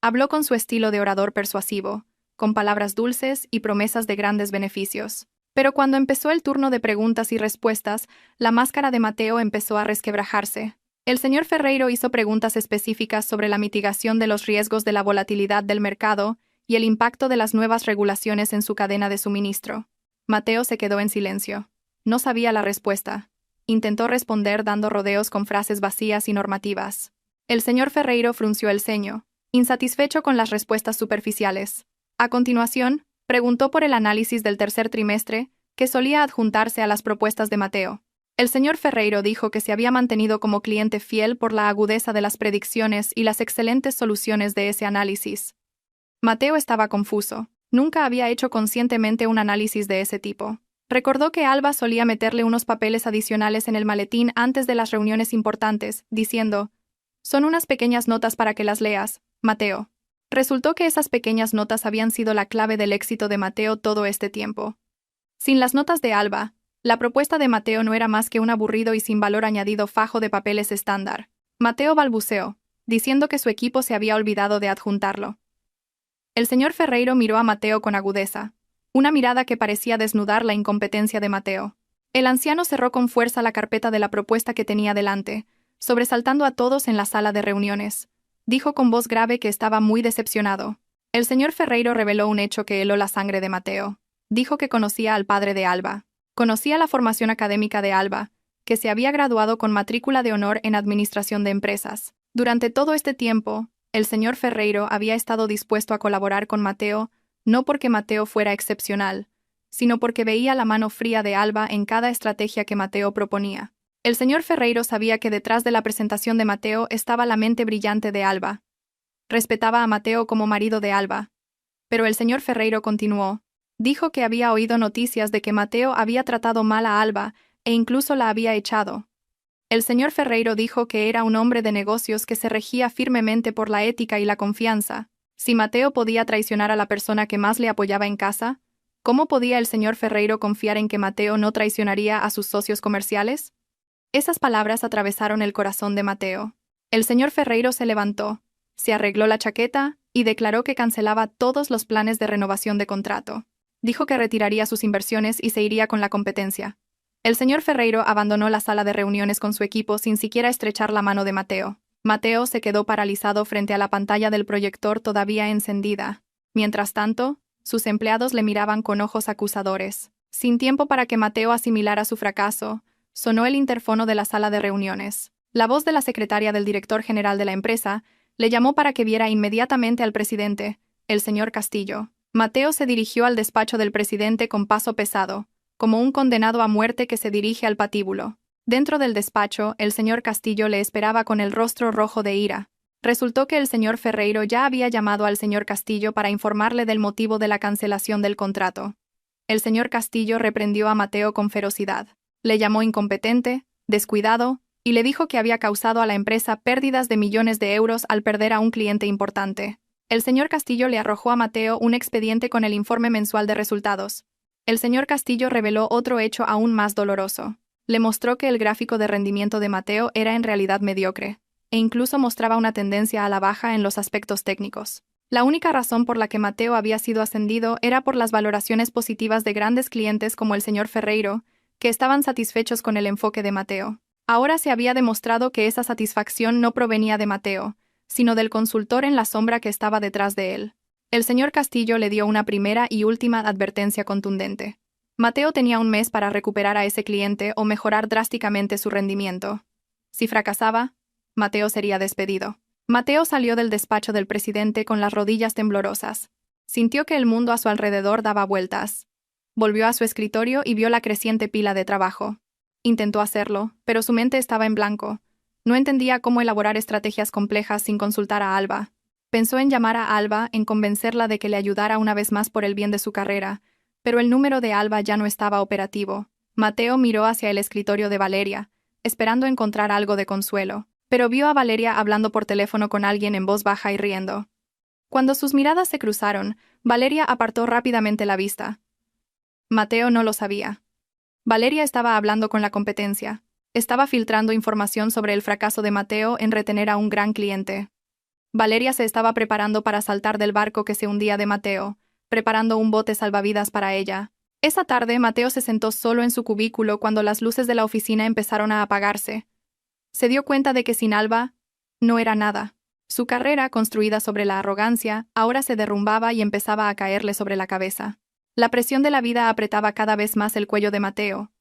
Habló con su estilo de orador persuasivo, con palabras dulces y promesas de grandes beneficios. Pero cuando empezó el turno de preguntas y respuestas, la máscara de Mateo empezó a resquebrajarse. El señor Ferreiro hizo preguntas específicas sobre la mitigación de los riesgos de la volatilidad del mercado y el impacto de las nuevas regulaciones en su cadena de suministro. Mateo se quedó en silencio. No sabía la respuesta. Intentó responder dando rodeos con frases vacías y normativas. El señor Ferreiro frunció el ceño, insatisfecho con las respuestas superficiales. A continuación, preguntó por el análisis del tercer trimestre, que solía adjuntarse a las propuestas de Mateo. El señor Ferreiro dijo que se había mantenido como cliente fiel por la agudeza de las predicciones y las excelentes soluciones de ese análisis. Mateo estaba confuso. Nunca había hecho conscientemente un análisis de ese tipo. Recordó que Alba solía meterle unos papeles adicionales en el maletín antes de las reuniones importantes, diciendo: «Son unas pequeñas notas para que las leas, Mateo». Resultó que esas pequeñas notas habían sido la clave del éxito de Mateo todo este tiempo. Sin las notas de Alba, la propuesta de Mateo no era más que un aburrido y sin valor añadido fajo de papeles estándar. Mateo balbuceó, diciendo que su equipo se había olvidado de adjuntarlo. El señor Ferreiro miró a Mateo con agudeza, una mirada que parecía desnudar la incompetencia de Mateo. El anciano cerró con fuerza la carpeta de la propuesta que tenía delante, sobresaltando a todos en la sala de reuniones. Dijo con voz grave que estaba muy decepcionado. El señor Ferreiro reveló un hecho que heló la sangre de Mateo. dijo que conocía al padre de Alba. Conocía la formación académica de Alba, que se había graduado con matrícula de honor en Administración de Empresas. Durante todo este tiempo, el señor Ferreiro había estado dispuesto a colaborar con Mateo, no porque Mateo fuera excepcional, sino porque veía la mano fría de Alba en cada estrategia que Mateo proponía. El señor Ferreiro sabía que detrás de la presentación de Mateo estaba la mente brillante de Alba. Respetaba a Mateo como marido de Alba. Pero el señor Ferreiro continuó. Dijo que había oído noticias de que Mateo había tratado mal a Alba e incluso la había echado. El señor Ferreiro dijo que era un hombre de negocios que se regía firmemente por la ética y la confianza. Si Mateo podía traicionar a la persona que más le apoyaba en casa, ¿cómo podía el señor Ferreiro confiar en que Mateo no traicionaría a sus socios comerciales? Esas palabras atravesaron el corazón de Mateo. El señor Ferreiro se levantó, se arregló la chaqueta y declaró que cancelaba todos los planes de renovación de contrato. Dijo que retiraría sus inversiones y se iría con la competencia. El señor Ferreiro abandonó la sala de reuniones con su equipo sin siquiera estrechar la mano de Mateo. Mateo se quedó paralizado frente a la pantalla del proyector todavía encendida. Mientras tanto, sus empleados le miraban con ojos acusadores. Sin tiempo para que Mateo asimilara su fracaso, sonó el interfono de la sala de reuniones. La voz de la secretaria del director general de la empresa le llamó para que viera inmediatamente al presidente, el señor Castillo. Mateo se dirigió al despacho del presidente con paso pesado, como un condenado a muerte que se dirige al patíbulo. Dentro del despacho, el señor Castillo le esperaba con el rostro rojo de ira. Resultó que el señor Ferreiro ya había llamado al señor Castillo para informarle del motivo de la cancelación del contrato. El señor Castillo reprendió a Mateo con ferocidad. Le llamó incompetente, descuidado, y le dijo que había causado a la empresa pérdidas de millones de euros al perder a un cliente importante. El señor Castillo le arrojó a Mateo un expediente con el informe mensual de resultados. El señor Castillo reveló otro hecho aún más doloroso. Le mostró que el gráfico de rendimiento de Mateo era en realidad mediocre, e incluso mostraba una tendencia a la baja en los aspectos técnicos. La única razón por la que Mateo había sido ascendido era por las valoraciones positivas de grandes clientes como el señor Ferreiro, que estaban satisfechos con el enfoque de Mateo. Ahora se había demostrado que esa satisfacción no provenía de Mateo, sino del consultor en la sombra que estaba detrás de él. El señor Castillo le dio una primera y última advertencia contundente. Mateo tenía un mes para recuperar a ese cliente o mejorar drásticamente su rendimiento. Si fracasaba, Mateo sería despedido. Mateo salió del despacho del presidente con las rodillas temblorosas. Sintió que el mundo a su alrededor daba vueltas. Volvió a su escritorio y vio la creciente pila de trabajo. Intentó hacerlo, pero su mente estaba en blanco. No entendía cómo elaborar estrategias complejas sin consultar a Alba. Pensó en llamar a Alba, en convencerla de que le ayudara una vez más por el bien de su carrera, pero el número de Alba ya no estaba operativo. Mateo miró hacia el escritorio de Valeria, esperando encontrar algo de consuelo, pero vio a Valeria hablando por teléfono con alguien en voz baja y riendo. Cuando sus miradas se cruzaron, Valeria apartó rápidamente la vista. Mateo no lo sabía. Valeria estaba hablando con la competencia. Estaba filtrando información sobre el fracaso de Mateo en retener a un gran cliente. Valeria se estaba preparando para saltar del barco que se hundía de Mateo, preparando un bote salvavidas para ella. Esa tarde, Mateo se sentó solo en su cubículo cuando las luces de la oficina empezaron a apagarse. Se dio cuenta de que sin Alba, no era nada. Su carrera, construida sobre la arrogancia, ahora se derrumbaba y empezaba a caerle sobre la cabeza. La presión de la vida apretaba cada vez más el cuello de Mateo.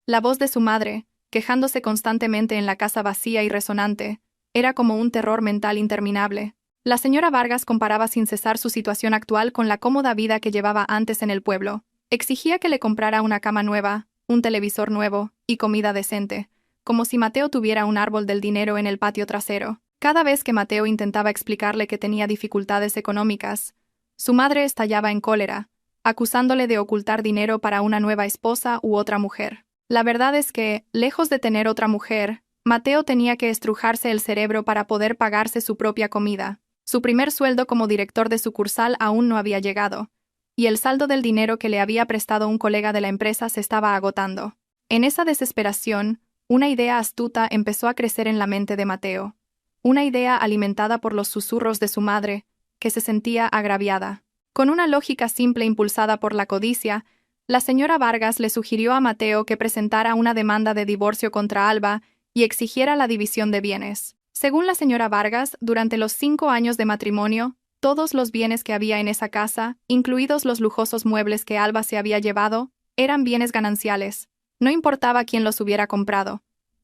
La voz de su madre, quejándose constantemente en la casa vacía y resonante, era como un terror mental interminable. La señora Vargas comparaba sin cesar su situación actual con la cómoda vida que llevaba antes en el pueblo. Exigía que le comprara una cama nueva, un televisor nuevo y comida decente, como si Mateo tuviera un árbol del dinero en el patio trasero. Cada vez que Mateo intentaba explicarle que tenía dificultades económicas, su madre estallaba en cólera, acusándole de ocultar dinero para una nueva esposa u otra mujer. La verdad es que, lejos de tener otra mujer, Mateo tenía que estrujarse el cerebro para poder pagarse su propia comida. Su primer sueldo como director de sucursal aún no había llegado, y el saldo del dinero que le había prestado un colega de la empresa se estaba agotando. En esa desesperación, una idea astuta empezó a crecer en la mente de Mateo. Una idea alimentada por los susurros de su madre, que se sentía agraviada. Con una lógica simple impulsada por la codicia, la señora Vargas le sugirió a Mateo que presentara una demanda de divorcio contra Alba y exigiera la división de bienes. Según la señora Vargas, durante los 5 años de matrimonio, Todos los bienes que había en esa casa, incluidos los lujosos muebles que Alba se había llevado, eran bienes gananciales. No importaba quién los hubiera comprado.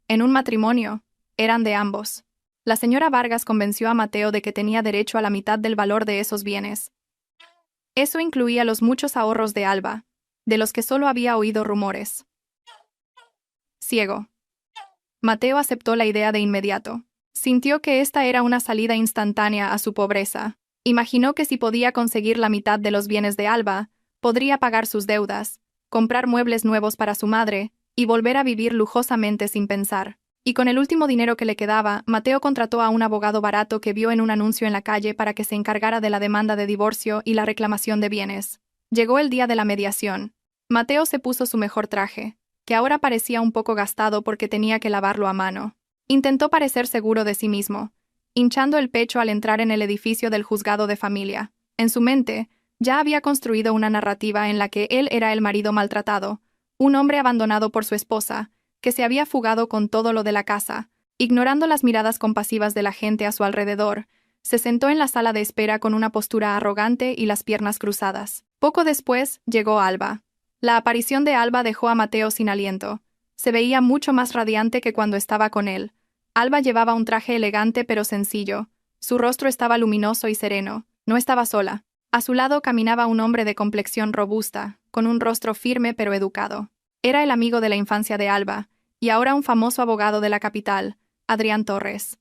En un matrimonio, eran de ambos. La señora Vargas convenció a Mateo de que tenía derecho a la mitad del valor de esos bienes. Eso incluía los muchos ahorros de Alba, de los que solo había oído rumores. Ciego. Mateo aceptó la idea de inmediato. Sintió que esta era una salida instantánea a su pobreza. Imaginó que si podía conseguir la mitad de los bienes de Alba, podría pagar sus deudas, comprar muebles nuevos para su madre y volver a vivir lujosamente sin pensar. Y con el último dinero que le quedaba, Mateo contrató a un abogado barato que vio en un anuncio en la calle para que se encargara de la demanda de divorcio y la reclamación de bienes. Llegó el día de la mediación. Mateo se puso su mejor traje, que ahora parecía un poco gastado porque tenía que lavarlo a mano. Intentó parecer seguro de sí mismo, hinchando el pecho al entrar en el edificio del juzgado de familia. En su mente, ya había construido una narrativa en la que él era el marido maltratado, un hombre abandonado por su esposa, que se había fugado con todo lo de la casa. Ignorando las miradas compasivas de la gente a su alrededor, se sentó en la sala de espera con una postura arrogante y las piernas cruzadas. Poco después, llegó Alba. La aparición de Alba dejó a Mateo sin aliento. Se veía mucho más radiante que cuando estaba con él. Alba llevaba un traje elegante pero sencillo. Su rostro estaba luminoso y sereno. No estaba sola. A su lado caminaba un hombre de complexión robusta, con un rostro firme pero educado. Era el amigo de la infancia de Alba, y ahora un famoso abogado de la capital, Adrián Torres.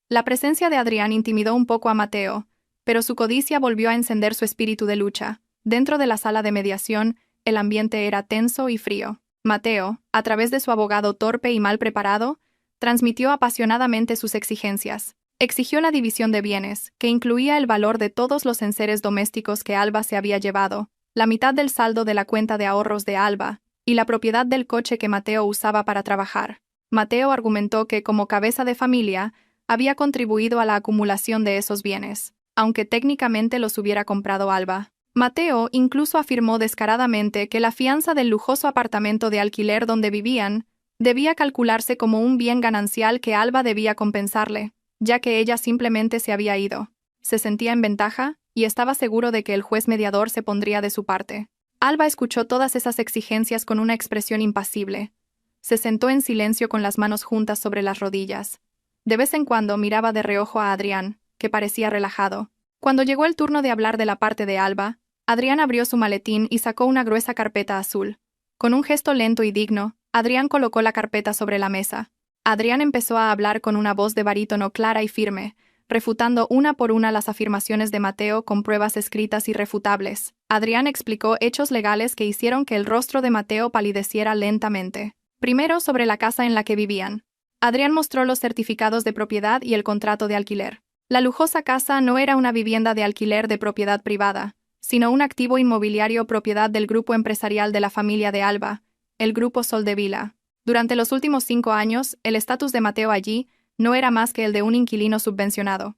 La presencia de Adrián intimidó un poco a Mateo, pero su codicia volvió a encender su espíritu de lucha. Dentro de la sala de mediación, el ambiente era tenso y frío. Mateo, a través de su abogado torpe y mal preparado, transmitió apasionadamente sus exigencias. Exigió la división de bienes, que incluía el valor de todos los enseres domésticos que Alba se había llevado, la mitad del saldo de la cuenta de ahorros de Alba, y la propiedad del coche que Mateo usaba para trabajar. Mateo argumentó que, como cabeza de familia, había contribuido a la acumulación de esos bienes, aunque técnicamente los hubiera comprado Alba. Mateo incluso afirmó descaradamente que la fianza del lujoso apartamento de alquiler donde vivían debía calcularse como un bien ganancial que Alba debía compensarle, ya que ella simplemente se había ido. Se sentía en ventaja y estaba seguro de que el juez mediador se pondría de su parte. Alba escuchó todas esas exigencias con una expresión impasible. Se sentó en silencio con las manos juntas sobre las rodillas. De vez en cuando miraba de reojo a Adrián, que parecía relajado. Cuando llegó el turno de hablar de la parte de Alba, Adrián abrió su maletín y sacó una gruesa carpeta azul. Con un gesto lento y digno, Adrián colocó la carpeta sobre la mesa. Adrián empezó a hablar con una voz de barítono clara y firme, refutando una por una las afirmaciones de Mateo con pruebas escritas irrefutables. Adrián explicó hechos legales que hicieron que el rostro de Mateo palideciera lentamente. Primero, sobre la casa en la que vivían. Adrián mostró los certificados de propiedad y el contrato de alquiler. La lujosa casa no era una vivienda de alquiler de propiedad privada, sino un activo inmobiliario propiedad del grupo empresarial de la familia de Alba, el Grupo Soldevila. Durante los últimos 5 años, el estatus de Mateo allí no era más que el de un inquilino subvencionado.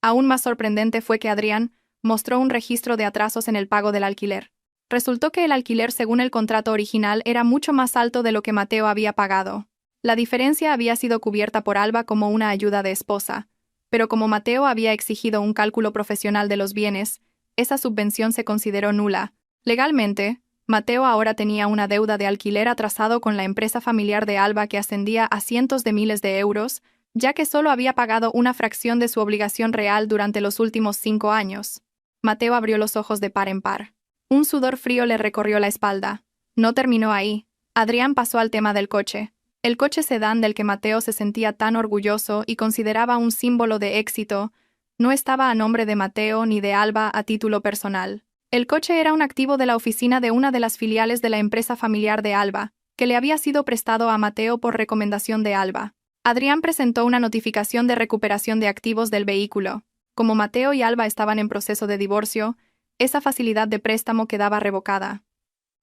Aún más sorprendente fue que Adrián mostró un registro de atrasos en el pago del alquiler. Resultó que el alquiler según el contrato original era mucho más alto de lo que Mateo había pagado. La diferencia había sido cubierta por Alba como una ayuda de esposa, pero como Mateo había exigido un cálculo profesional de los bienes, esa subvención se consideró nula. Legalmente, Mateo ahora tenía una deuda de alquiler atrasado con la empresa familiar de Alba que ascendía a cientos de miles de euros, ya que solo había pagado una fracción de su obligación real durante los últimos 5 años. Mateo abrió los ojos de par en par. Un sudor frío le recorrió la espalda. No terminó ahí. Adrián pasó al tema del coche. El coche sedán del que Mateo se sentía tan orgulloso y consideraba un símbolo de éxito, no estaba a nombre de Mateo ni de Alba a título personal. El coche era un activo de la oficina de una de las filiales de la empresa familiar de Alba, que le había sido prestado a Mateo por recomendación de Alba. Adrián presentó una notificación de recuperación de activos del vehículo. Como Mateo y Alba estaban en proceso de divorcio, esa facilidad de préstamo quedaba revocada.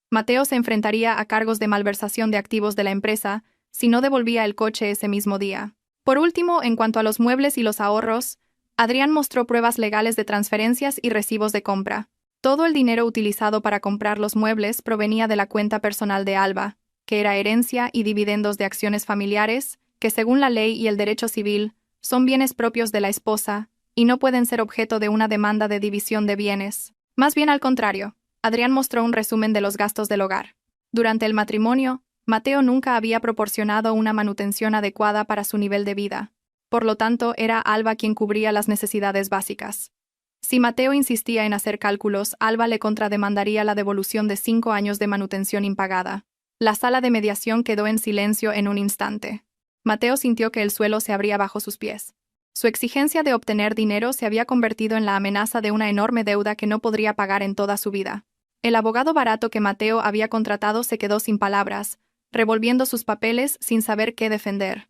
Mateo se enfrentaría a cargos de malversación de activos de la empresa si no devolvía el coche ese mismo día. Por último, en cuanto a los muebles y los ahorros, Adrián mostró pruebas legales de transferencias y recibos de compra. Todo el dinero utilizado para comprar los muebles provenía de la cuenta personal de Alba, que era herencia y dividendos de acciones familiares, que según la ley y el derecho civil, son bienes propios de la esposa, y no pueden ser objeto de una demanda de división de bienes. Más bien al contrario, Adrián mostró un resumen de los gastos del hogar. Durante el matrimonio, Mateo nunca había proporcionado una manutención adecuada para su nivel de vida. Por lo tanto, era Alba quien cubría las necesidades básicas. Si Mateo insistía en hacer cálculos, Alba le contrademandaría la devolución de 5 años de manutención impagada. La sala de mediación quedó en silencio en un instante. Mateo sintió que el suelo se abría bajo sus pies. Su exigencia de obtener dinero se había convertido en la amenaza de una enorme deuda que no podría pagar en toda su vida. El abogado barato que Mateo había contratado se quedó sin palabras, revolviendo sus papeles sin saber qué defender.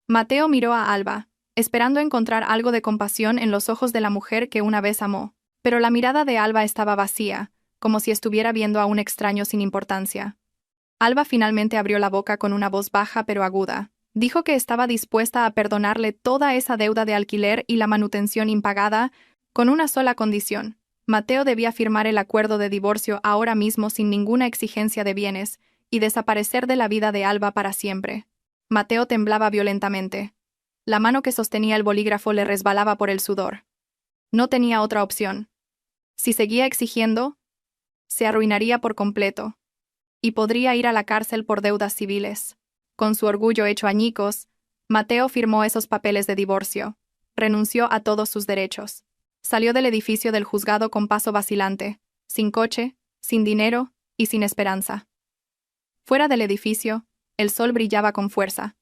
Mateo miró a Alba, esperando encontrar algo de compasión en los ojos de la mujer que una vez amó, pero la mirada de Alba estaba vacía, como si estuviera viendo a un extraño sin importancia. Alba finalmente abrió la boca con una voz baja pero aguda. Dijo que estaba dispuesta a perdonarle toda esa deuda de alquiler y la manutención impagada, con una sola condición. Mateo debía firmar el acuerdo de divorcio ahora mismo sin ninguna exigencia de bienes, y desaparecer de la vida de Alba para siempre. Mateo temblaba violentamente. La mano que sostenía el bolígrafo le resbalaba por el sudor. No tenía otra opción. Si seguía exigiendo, se arruinaría por completo. Y podría ir a la cárcel por deudas civiles. Con su orgullo hecho añicos, Mateo firmó esos papeles de divorcio. Renunció a todos sus derechos. Salió del edificio del juzgado con paso vacilante, sin coche, sin dinero y sin esperanza. Fuera del edificio, el sol brillaba con fuerza.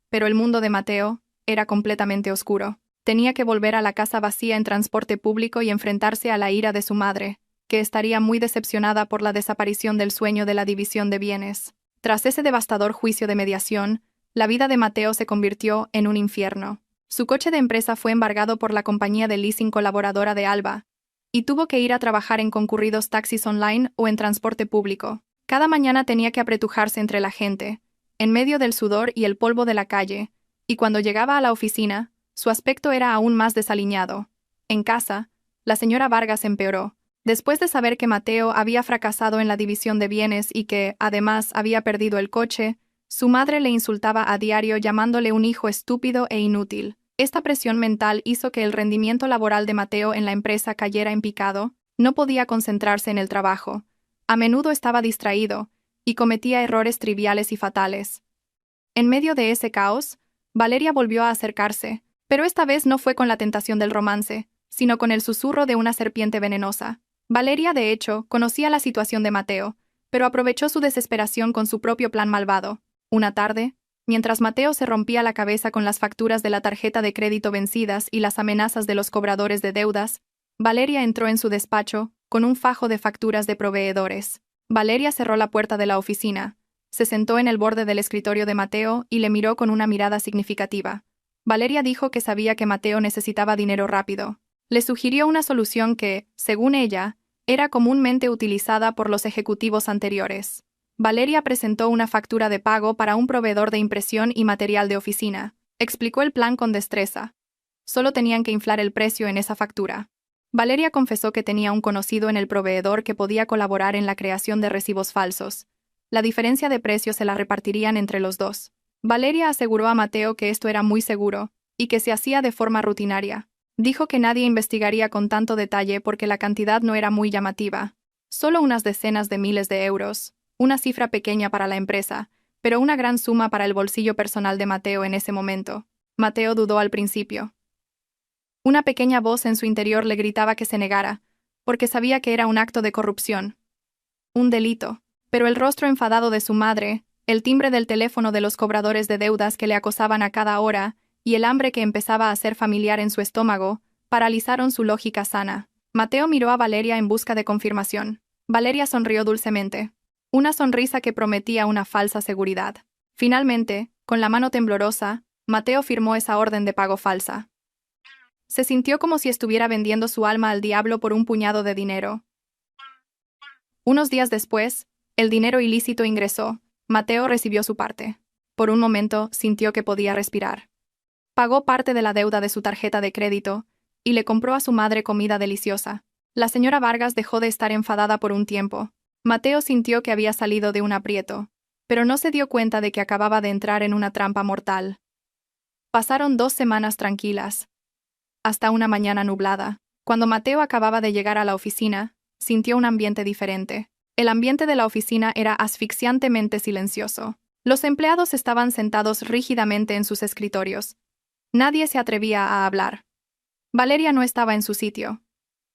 Pero el mundo de Mateo era completamente oscuro. Tenía que volver a la casa vacía en transporte público y enfrentarse a la ira de su madre, que estaría muy decepcionada por la desaparición del sueño de la división de bienes. Tras ese devastador juicio de mediación, la vida de Mateo se convirtió en un infierno. Su coche de empresa fue embargado por la compañía de leasing colaboradora de Alba, y tuvo que ir a trabajar en concurridos taxis online o en transporte público. Cada mañana tenía que apretujarse entre la gente, en medio del sudor y el polvo de la calle, y cuando llegaba a la oficina, su aspecto era aún más desaliñado. En casa, la señora Vargas empeoró. Después de saber que Mateo había fracasado en la división de bienes y que, además, había perdido el coche, su madre le insultaba a diario llamándole un hijo estúpido e inútil. Esta presión mental hizo que el rendimiento laboral de Mateo en la empresa cayera en picado. No podía concentrarse en el trabajo. A menudo estaba distraído y cometía errores triviales y fatales. En medio de ese caos, Valeria volvió a acercarse, pero esta vez no fue con la tentación del romance, sino con el susurro de una serpiente venenosa. Valeria, de hecho, conocía la situación de Mateo, pero aprovechó su desesperación con su propio plan malvado. Una tarde, mientras Mateo se rompía la cabeza con las facturas de la tarjeta de crédito vencidas y las amenazas de los cobradores de deudas, Valeria entró en su despacho con un fajo de facturas de proveedores. Valeria cerró la puerta de la oficina, se sentó en el borde del escritorio de Mateo y le miró con una mirada significativa. Valeria dijo que sabía que Mateo necesitaba dinero rápido. Le sugirió una solución que, según ella, era comúnmente utilizada por los ejecutivos anteriores. Valeria presentó una factura de pago para un proveedor de impresión y material de oficina. Explicó el plan con destreza. Solo tenían que inflar el precio en esa factura. Valeria confesó que tenía un conocido en el proveedor que podía colaborar en la creación de recibos falsos. La diferencia de precio se la repartirían entre los dos. Valeria aseguró a Mateo que esto era muy seguro y que se hacía de forma rutinaria. Dijo que nadie investigaría con tanto detalle porque la cantidad no era muy llamativa. Solo unas decenas de miles de euros, una cifra pequeña para la empresa, pero una gran suma para el bolsillo personal de Mateo en ese momento. Mateo dudó al principio. Una pequeña voz en su interior le gritaba que se negara, porque sabía que era un acto de corrupción. Un delito. Pero el rostro enfadado de su madre, el timbre del teléfono de los cobradores de deudas que le acosaban a cada hora, y el hambre que empezaba a ser familiar en su estómago, paralizaron su lógica sana. Mateo miró a Valeria en busca de confirmación. Valeria sonrió dulcemente. Una sonrisa que prometía una falsa seguridad. Finalmente, con la mano temblorosa, Mateo firmó esa orden de pago falsa. Se sintió como si estuviera vendiendo su alma al diablo por un puñado de dinero. Unos días después, el dinero ilícito ingresó. Mateo recibió su parte. Por un momento, sintió que podía respirar. Pagó parte de la deuda de su tarjeta de crédito y le compró a su madre comida deliciosa. La señora Vargas dejó de estar enfadada por un tiempo. Mateo sintió que había salido de un aprieto, pero no se dio cuenta de que acababa de entrar en una trampa mortal. Pasaron 2 semanas tranquilas. hasta una mañana nublada. Cuando Mateo acababa de llegar a la oficina, sintió un ambiente diferente. El ambiente de la oficina era asfixiantemente silencioso. Los empleados estaban sentados rígidamente en sus escritorios. Nadie se atrevía a hablar. Valeria no estaba en su sitio.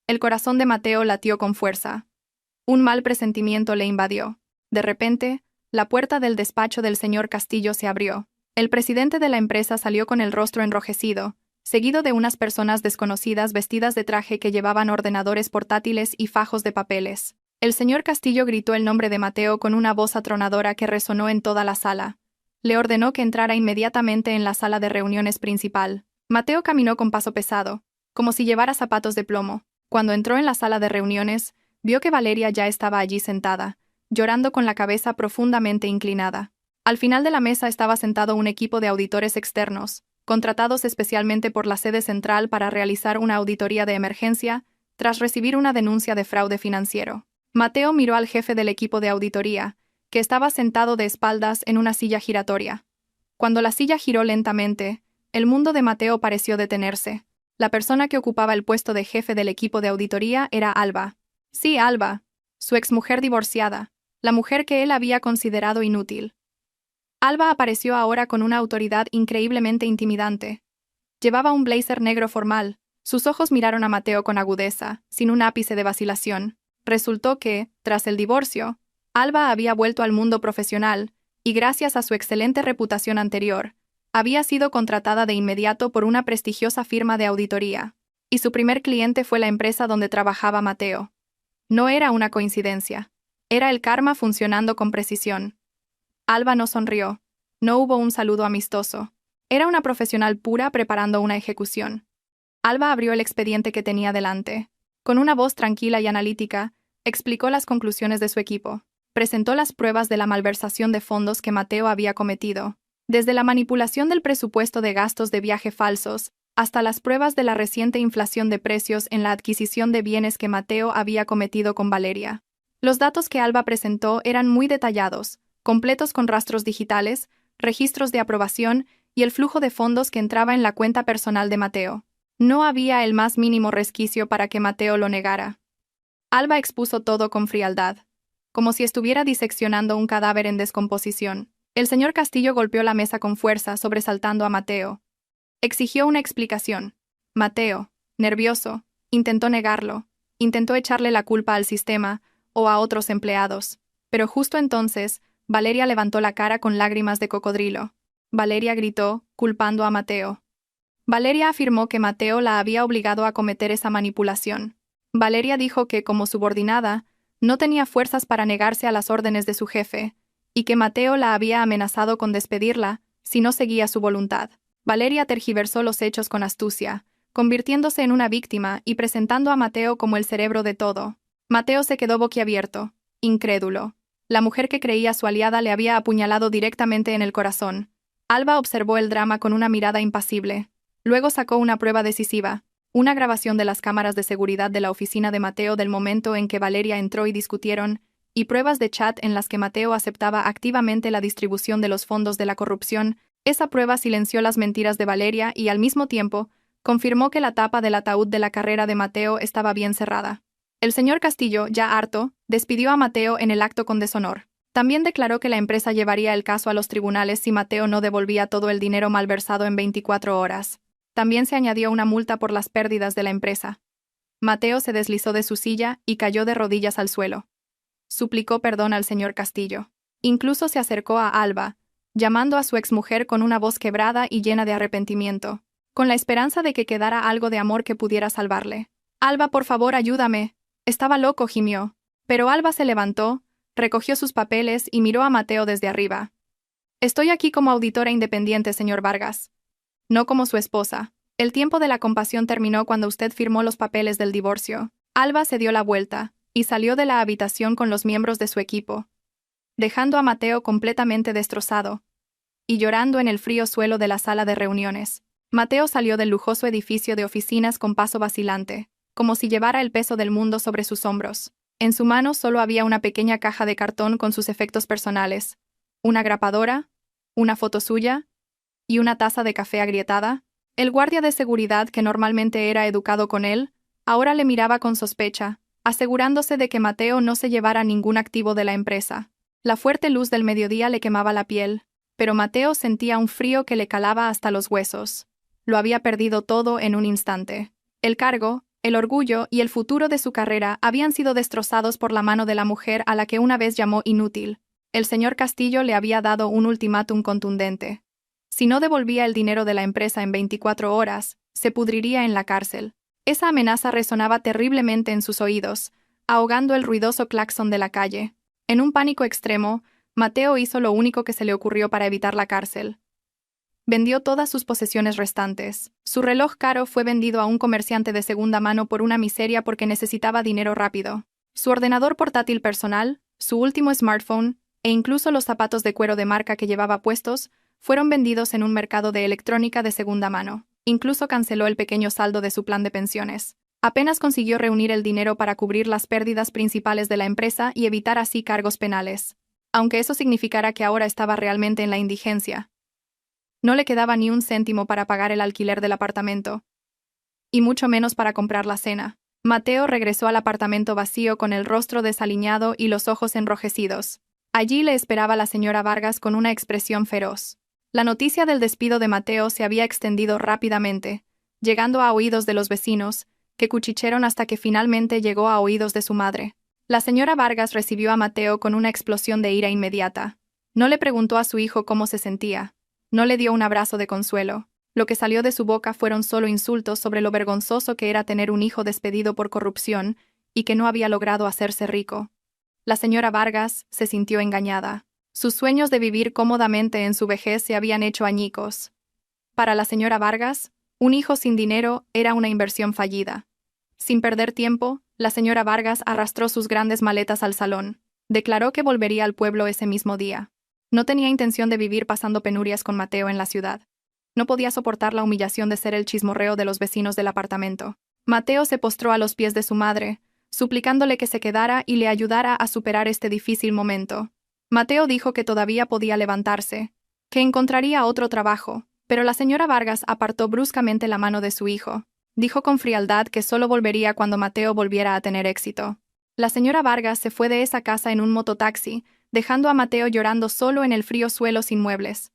El corazón de Mateo latió con fuerza. Un mal presentimiento le invadió. De repente, la puerta del despacho del señor Castillo se abrió. El presidente de la empresa salió con el rostro enrojecido, seguido de unas personas desconocidas vestidas de traje que llevaban ordenadores portátiles y fajos de papeles. El señor Castillo gritó el nombre de Mateo con una voz atronadora que resonó en toda la sala. Le ordenó que entrara inmediatamente en la sala de reuniones principal. Mateo caminó con paso pesado, como si llevara zapatos de plomo. Cuando entró en la sala de reuniones, vio que Valeria ya estaba allí sentada, llorando con la cabeza profundamente inclinada. Al final de la mesa estaba sentado un equipo de auditores externos, contratados especialmente por la sede central para realizar una auditoría de emergencia, tras recibir una denuncia de fraude financiero. Mateo miró al jefe del equipo de auditoría, que estaba sentado de espaldas en una silla giratoria. Cuando la silla giró lentamente, el mundo de Mateo pareció detenerse. La persona que ocupaba el puesto de jefe del equipo de auditoría era Alba. Sí, Alba, su exmujer divorciada, la mujer que él había considerado inútil. Alba apareció ahora con una autoridad increíblemente intimidante. Llevaba un blazer negro formal. Sus ojos miraron a Mateo con agudeza, sin un ápice de vacilación. Resultó que, tras el divorcio, Alba había vuelto al mundo profesional, y gracias a su excelente reputación anterior, había sido contratada de inmediato por una prestigiosa firma de auditoría, y su primer cliente fue la empresa donde trabajaba Mateo. No era una coincidencia. Era el karma funcionando con precisión. Alba no sonrió. No hubo un saludo amistoso. Era una profesional pura preparando una ejecución. Alba abrió el expediente que tenía delante. Con una voz tranquila y analítica, explicó las conclusiones de su equipo. Presentó las pruebas de la malversación de fondos que Mateo había cometido, desde la manipulación del presupuesto de gastos de viaje falsos, hasta las pruebas de la reciente inflación de precios en la adquisición de bienes que Mateo había cometido con Valeria. Los datos que Alba presentó eran muy detallados, completos con rastros digitales, registros de aprobación y el flujo de fondos que entraba en la cuenta personal de Mateo. No había el más mínimo resquicio para que Mateo lo negara. Alba expuso todo con frialdad, como si estuviera diseccionando un cadáver en descomposición. El señor Castillo golpeó la mesa con fuerza, sobresaltando a Mateo. Exigió una explicación. Mateo, nervioso, intentó negarlo, intentó echarle la culpa al sistema o a otros empleados. Pero justo entonces, Valeria levantó la cara con lágrimas de cocodrilo. Valeria gritó, culpando a Mateo. Valeria afirmó que Mateo la había obligado a cometer esa manipulación. Valeria dijo que, como subordinada, no tenía fuerzas para negarse a las órdenes de su jefe, y que Mateo la había amenazado con despedirla si no seguía su voluntad. Valeria tergiversó los hechos con astucia, convirtiéndose en una víctima y presentando a Mateo como el cerebro de todo. Mateo se quedó boquiabierto, incrédulo. La mujer que creía su aliada le había apuñalado directamente en el corazón. Alba observó el drama con una mirada impasible. Luego sacó una prueba decisiva, una grabación de las cámaras de seguridad de la oficina de Mateo del momento en que Valeria entró y discutieron, y pruebas de chat en las que Mateo aceptaba activamente la distribución de los fondos de la corrupción. Esa prueba silenció las mentiras de Valeria y, al mismo tiempo, confirmó que la tapa del ataúd de la carrera de Mateo estaba bien cerrada. El señor Castillo, ya harto, despidió a Mateo en el acto con deshonor. También declaró que la empresa llevaría el caso a los tribunales si Mateo no devolvía todo el dinero malversado en 24 horas. También se añadió una multa por las pérdidas de la empresa. Mateo se deslizó de su silla y cayó de rodillas al suelo. Suplicó perdón al señor Castillo. Incluso se acercó a Alba, llamando a su exmujer con una voz quebrada y llena de arrepentimiento, con la esperanza de que quedara algo de amor que pudiera salvarle. «Alba, por favor, ayúdame». Estaba loco, gimió. Pero Alba se levantó, recogió sus papeles y miró a Mateo desde arriba. «Estoy aquí como auditora independiente, señor Vargas. No como su esposa. El tiempo de la compasión terminó cuando usted firmó los papeles del divorcio». Alba se dio la vuelta y salió de la habitación con los miembros de su equipo, dejando a Mateo completamente destrozado y llorando en el frío suelo de la sala de reuniones. Mateo salió del lujoso edificio de oficinas con paso vacilante, como si llevara el peso del mundo sobre sus hombros. En su mano solo había una pequeña caja de cartón con sus efectos personales, una grapadora, una foto suya y una taza de café agrietada. El guardia de seguridad, que normalmente era educado con él, ahora le miraba con sospecha, asegurándose de que Mateo no se llevara ningún activo de la empresa. La fuerte luz del mediodía le quemaba la piel, pero Mateo sentía un frío que le calaba hasta los huesos. Lo había perdido todo en un instante. El cargo, el orgullo y el futuro de su carrera habían sido destrozados por la mano de la mujer a la que una vez llamó inútil. El señor Castillo le había dado un ultimátum contundente. Si no devolvía el dinero de la empresa en 24 horas, se pudriría en la cárcel. Esa amenaza resonaba terriblemente en sus oídos, ahogando el ruidoso claxon de la calle. En un pánico extremo, Mateo hizo lo único que se le ocurrió para evitar la cárcel. Vendió todas sus posesiones restantes. Su reloj caro fue vendido a un comerciante de segunda mano por una miseria porque necesitaba dinero rápido. Su ordenador portátil personal, su último smartphone, e incluso los zapatos de cuero de marca que llevaba puestos, fueron vendidos en un mercado de electrónica de segunda mano. Incluso canceló el pequeño saldo de su plan de pensiones. Apenas consiguió reunir el dinero para cubrir las pérdidas principales de la empresa y evitar así cargos penales. Aunque eso significara que ahora estaba realmente en la indigencia. No le quedaba ni un céntimo para pagar el alquiler del apartamento. Y mucho menos para comprar la cena. Mateo regresó al apartamento vacío con el rostro desaliñado y los ojos enrojecidos. Allí le esperaba la señora Vargas con una expresión feroz. La noticia del despido de Mateo se había extendido rápidamente, llegando a oídos de los vecinos, que cuchichearon hasta que finalmente llegó a oídos de su madre. La señora Vargas recibió a Mateo con una explosión de ira inmediata. No le preguntó a su hijo cómo se sentía. No le dio un abrazo de consuelo. Lo que salió de su boca fueron solo insultos sobre lo vergonzoso que era tener un hijo despedido por corrupción y que no había logrado hacerse rico. La señora Vargas se sintió engañada. Sus sueños de vivir cómodamente en su vejez se habían hecho añicos. Para la señora Vargas, un hijo sin dinero era una inversión fallida. Sin perder tiempo, la señora Vargas arrastró sus grandes maletas al salón. Declaró que volvería al pueblo ese mismo día. No tenía intención de vivir pasando penurias con Mateo en la ciudad. No podía soportar la humillación de ser el chismorreo de los vecinos del apartamento. Mateo se postró a los pies de su madre, suplicándole que se quedara y le ayudara a superar este difícil momento. Mateo dijo que todavía podía levantarse, que encontraría otro trabajo, pero la señora Vargas apartó bruscamente la mano de su hijo. Dijo con frialdad que solo volvería cuando Mateo volviera a tener éxito. La señora Vargas se fue de esa casa en un mototaxi, dejando a Mateo llorando solo en el frío suelo sin muebles.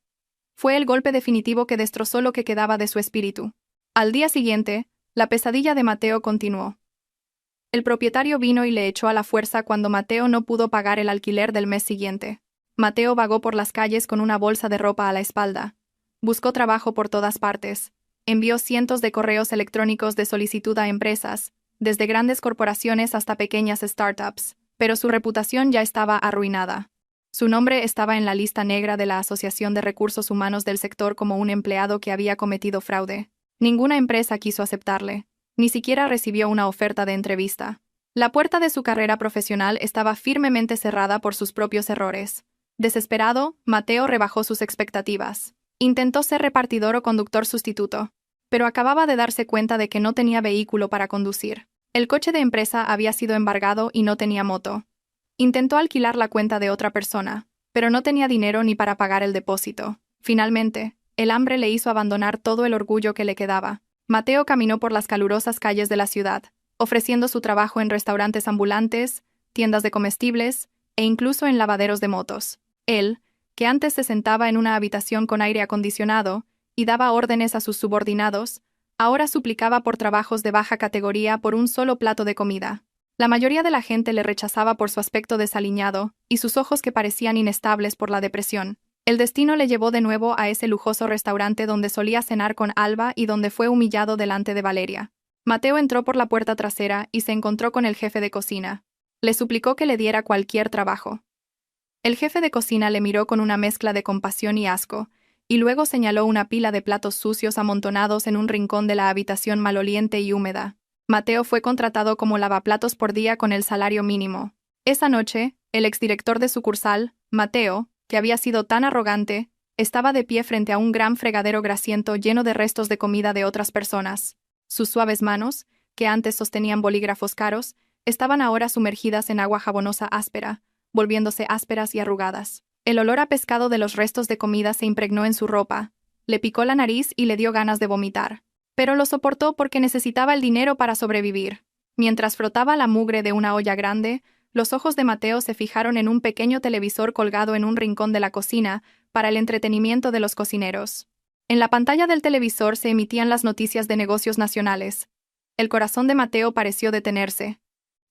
Fue el golpe definitivo que destrozó lo que quedaba de su espíritu. Al día siguiente, la pesadilla de Mateo continuó. El propietario vino y le echó a la fuerza cuando Mateo no pudo pagar el alquiler del mes siguiente. Mateo vagó por las calles con una bolsa de ropa a la espalda. Buscó trabajo por todas partes. Envió cientos de correos electrónicos de solicitud a empresas, desde grandes corporaciones hasta pequeñas startups, pero su reputación ya estaba arruinada. Su nombre estaba en la lista negra de la Asociación de Recursos Humanos del sector como un empleado que había cometido fraude. Ninguna empresa quiso aceptarle. Ni siquiera recibió una oferta de entrevista. La puerta de su carrera profesional estaba firmemente cerrada por sus propios errores. Desesperado, Mateo rebajó sus expectativas. Intentó ser repartidor o conductor sustituto, pero acababa de darse cuenta de que no tenía vehículo para conducir. El coche de empresa había sido embargado y no tenía moto. Intentó alquilar la cuenta de otra persona, pero no tenía dinero ni para pagar el depósito. Finalmente, el hambre le hizo abandonar todo el orgullo que le quedaba. Mateo caminó por las calurosas calles de la ciudad, ofreciendo su trabajo en restaurantes ambulantes, tiendas de comestibles e incluso en lavaderos de motos. Él, que antes se sentaba en una habitación con aire acondicionado y daba órdenes a sus subordinados, ahora suplicaba por trabajos de baja categoría por un solo plato de comida. La mayoría de la gente le rechazaba por su aspecto desaliñado y sus ojos que parecían inestables por la depresión. El destino le llevó de nuevo a ese lujoso restaurante donde solía cenar con Alba y donde fue humillado delante de Valeria. Mateo entró por la puerta trasera y se encontró con el jefe de cocina. Le suplicó que le diera cualquier trabajo. El jefe de cocina le miró con una mezcla de compasión y asco, y luego señaló una pila de platos sucios amontonados en un rincón de la habitación maloliente y húmeda. Mateo fue contratado como lavaplatos por día con el salario mínimo. Esa noche, el exdirector de sucursal, Mateo, que había sido tan arrogante, estaba de pie frente a un gran fregadero grasiento lleno de restos de comida de otras personas. Sus suaves manos, que antes sostenían bolígrafos caros, estaban ahora sumergidas en agua jabonosa áspera, volviéndose ásperas y arrugadas. El olor a pescado de los restos de comida se impregnó en su ropa, le picó la nariz y le dio ganas de vomitar. Pero lo soportó porque necesitaba el dinero para sobrevivir. Mientras frotaba la mugre de una olla grande, los ojos de Mateo se fijaron en un pequeño televisor colgado en un rincón de la cocina para el entretenimiento de los cocineros. En la pantalla del televisor se emitían las noticias de negocios nacionales. El corazón de Mateo pareció detenerse.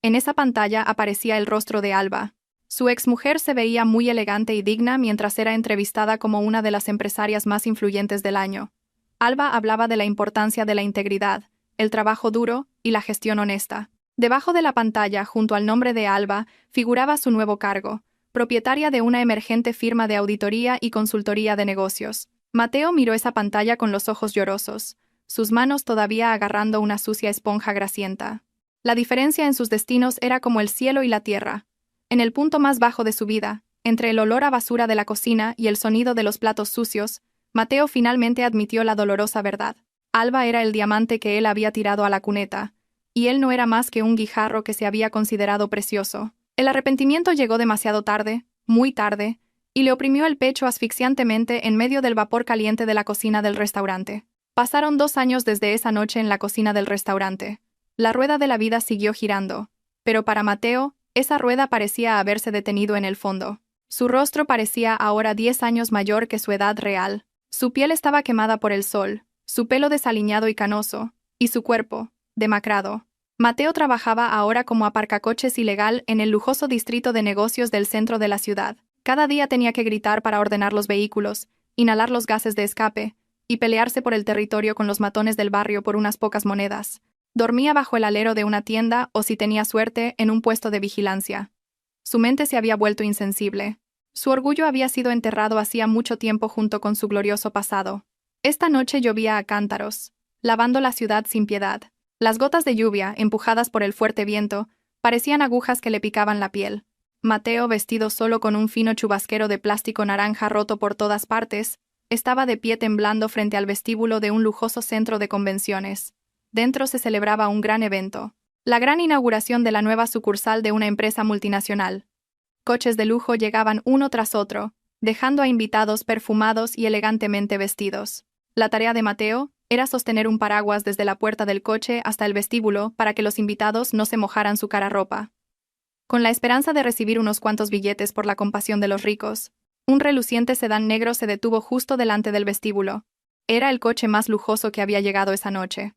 En esa pantalla aparecía el rostro de Alba. Su exmujer se veía muy elegante y digna mientras era entrevistada como una de las empresarias más influyentes del año. Alba hablaba de la importancia de la integridad, el trabajo duro y la gestión honesta. Debajo de la pantalla, junto al nombre de Alba, figuraba su nuevo cargo, propietaria de una emergente firma de auditoría y consultoría de negocios. Mateo miró esa pantalla con los ojos llorosos, sus manos todavía agarrando una sucia esponja grasienta. La diferencia en sus destinos era como el cielo y la tierra. En el punto más bajo de su vida, entre el olor a basura de la cocina y el sonido de los platos sucios, Mateo finalmente admitió la dolorosa verdad. Alba era el diamante que él había tirado a la cuneta, y él no era más que un guijarro que se había considerado precioso. El arrepentimiento llegó demasiado tarde, muy tarde, y le oprimió el pecho asfixiantemente en medio del vapor caliente de la cocina del restaurante. Pasaron 2 años desde esa noche en la cocina del restaurante. La rueda de la vida siguió girando, pero para Mateo, esa rueda parecía haberse detenido en el fondo. Su rostro parecía ahora 10 años mayor que su edad real. Su piel estaba quemada por el sol, su pelo desaliñado y canoso, y su cuerpo, demacrado. Mateo trabajaba ahora como aparcacoches ilegal en el lujoso distrito de negocios del centro de la ciudad. Cada día tenía que gritar para ordenar los vehículos, inhalar los gases de escape, y pelearse por el territorio con los matones del barrio por unas pocas monedas. Dormía bajo el alero de una tienda o, si tenía suerte, en un puesto de vigilancia. Su mente se había vuelto insensible. Su orgullo había sido enterrado hacía mucho tiempo junto con su glorioso pasado. Esta noche llovía a cántaros, lavando la ciudad sin piedad. Las gotas de lluvia, empujadas por el fuerte viento, parecían agujas que le picaban la piel. Mateo, vestido solo con un fino chubasquero de plástico naranja roto por todas partes, estaba de pie temblando frente al vestíbulo de un lujoso centro de convenciones. Dentro se celebraba un gran evento, la gran inauguración de la nueva sucursal de una empresa multinacional. Coches de lujo llegaban uno tras otro, dejando a invitados perfumados y elegantemente vestidos. La tarea de Mateo era sostener un paraguas desde la puerta del coche hasta el vestíbulo para que los invitados no se mojaran su cara ropa. Con la esperanza de recibir unos cuantos billetes por la compasión de los ricos, un reluciente sedán negro se detuvo justo delante del vestíbulo. Era el coche más lujoso que había llegado esa noche.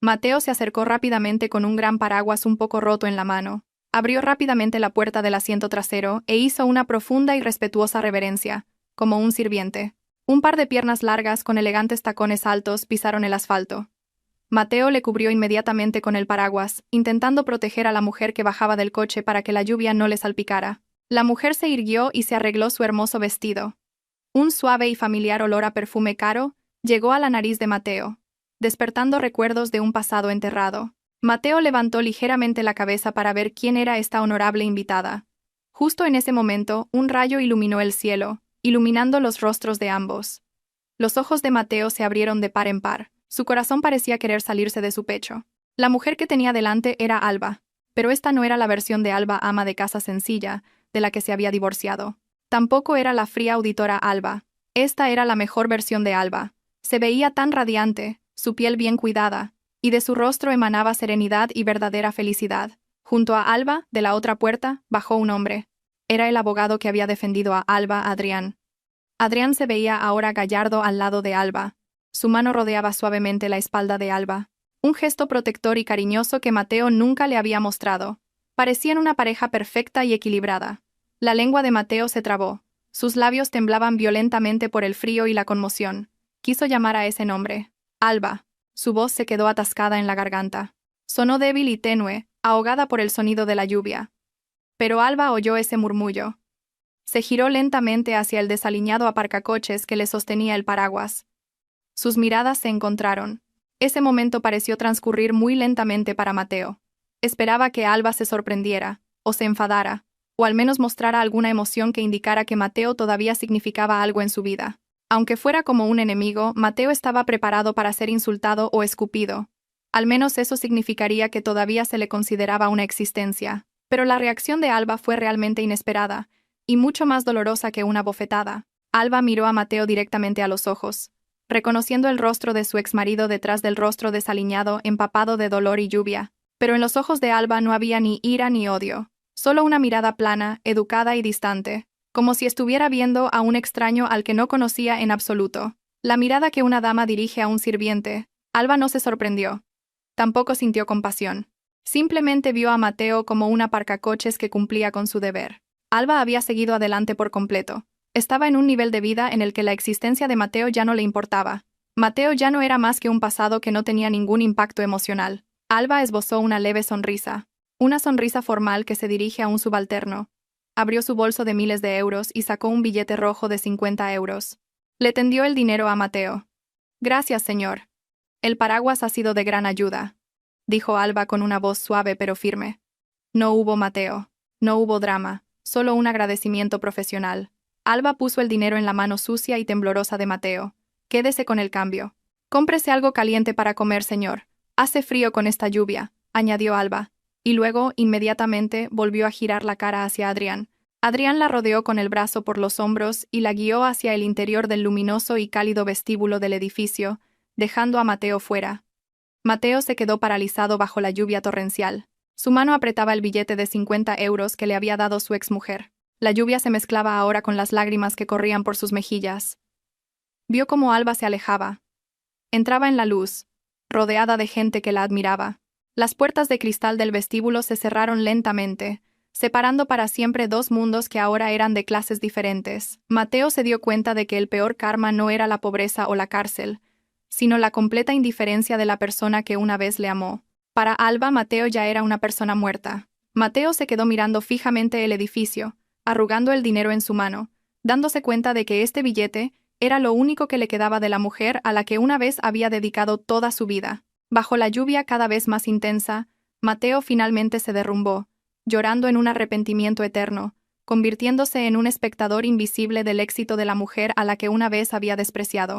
Mateo se acercó rápidamente con un gran paraguas un poco roto en la mano. Abrió rápidamente la puerta del asiento trasero e hizo una profunda y respetuosa reverencia, como un sirviente. Un par de piernas largas con elegantes tacones altos pisaron el asfalto. Mateo le cubrió inmediatamente con el paraguas, intentando proteger a la mujer que bajaba del coche para que la lluvia no le salpicara. La mujer se irguió y se arregló su hermoso vestido. Un suave y familiar olor a perfume caro llegó a la nariz de Mateo, despertando recuerdos de un pasado enterrado. Mateo levantó ligeramente la cabeza para ver quién era esta honorable invitada. Justo en ese momento, un rayo iluminó el cielo, iluminando los rostros de ambos. Los ojos de Mateo se abrieron de par en par. Su corazón parecía querer salirse de su pecho. La mujer que tenía delante era Alba, pero esta no era la versión de Alba, ama de casa sencilla, de la que se había divorciado. Tampoco era la fría auditora Alba. Esta era la mejor versión de Alba. Se veía tan radiante, su piel bien cuidada, y de su rostro emanaba serenidad y verdadera felicidad. Junto a Alba, de la otra puerta, bajó un hombre. Era el abogado que había defendido a Alba, Adrián. Adrián se veía ahora gallardo al lado de Alba. Su mano rodeaba suavemente la espalda de Alba. Un gesto protector y cariñoso que Mateo nunca le había mostrado. Parecían una pareja perfecta y equilibrada. La lengua de Mateo se trabó. Sus labios temblaban violentamente por el frío y la conmoción. Quiso llamar a ese nombre. Alba. Su voz se quedó atascada en la garganta. Sonó débil y tenue, ahogada por el sonido de la lluvia. Pero Alba oyó ese murmullo. Se giró lentamente hacia el desaliñado aparcacoches que le sostenía el paraguas. Sus miradas se encontraron. Ese momento pareció transcurrir muy lentamente para Mateo. Esperaba que Alba se sorprendiera, o se enfadara, o al menos mostrara alguna emoción que indicara que Mateo todavía significaba algo en su vida. Aunque fuera como un enemigo, Mateo estaba preparado para ser insultado o escupido. Al menos eso significaría que todavía se le consideraba una existencia. Pero la reacción de Alba fue realmente inesperada, y mucho más dolorosa que una bofetada. Alba miró a Mateo directamente a los ojos. reconociendo el rostro de su exmarido detrás del rostro desaliñado, empapado de dolor y lluvia. Pero en los ojos de Alba no había ni ira ni odio, solo una mirada plana, educada y distante, como si estuviera viendo a un extraño al que no conocía en absoluto. La mirada que una dama dirige a un sirviente. Alba no se sorprendió. Tampoco sintió compasión. Simplemente vio a Mateo como un aparcacoches que cumplía con su deber. Alba había seguido adelante por completo. Estaba en un nivel de vida en el que la existencia de Mateo ya no le importaba. Mateo ya no era más que un pasado que no tenía ningún impacto emocional. Alba esbozó una leve sonrisa. Una sonrisa formal que se dirige a un subalterno. Abrió su bolso de miles de euros y sacó un billete rojo de 50 euros. Le tendió el dinero a Mateo. Gracias, señor. El paraguas ha sido de gran ayuda, dijo Alba con una voz suave pero firme. No hubo Mateo. No hubo drama, solo un agradecimiento profesional. Alba puso el dinero en la mano sucia y temblorosa de Mateo. Quédese con el cambio. Cómprese algo caliente para comer, señor. Hace frío con esta lluvia, añadió Alba. Y luego, inmediatamente, volvió a girar la cara hacia Adrián. Adrián la rodeó con el brazo por los hombros y la guió hacia el interior del luminoso y cálido vestíbulo del edificio, dejando a Mateo fuera. Mateo se quedó paralizado bajo la lluvia torrencial. Su mano apretaba el billete de 50 euros que le había dado su exmujer. La lluvia se mezclaba ahora con las lágrimas que corrían por sus mejillas. Vio cómo Alba se alejaba. Entraba en la luz, rodeada de gente que la admiraba. Las puertas de cristal del vestíbulo se cerraron lentamente, separando para siempre dos mundos que ahora eran de clases diferentes. Mateo se dio cuenta de que el peor karma no era la pobreza o la cárcel, sino la completa indiferencia de la persona que una vez le amó. Para Alba, Mateo ya era una persona muerta. Mateo se quedó mirando fijamente el edificio, arrugando el dinero en su mano, dándose cuenta de que este billete era lo único que le quedaba de la mujer a la que una vez había dedicado toda su vida. Bajo la lluvia cada vez más intensa, Mateo finalmente se derrumbó, llorando en un arrepentimiento eterno, convirtiéndose en un espectador invisible del éxito de la mujer a la que una vez había despreciado.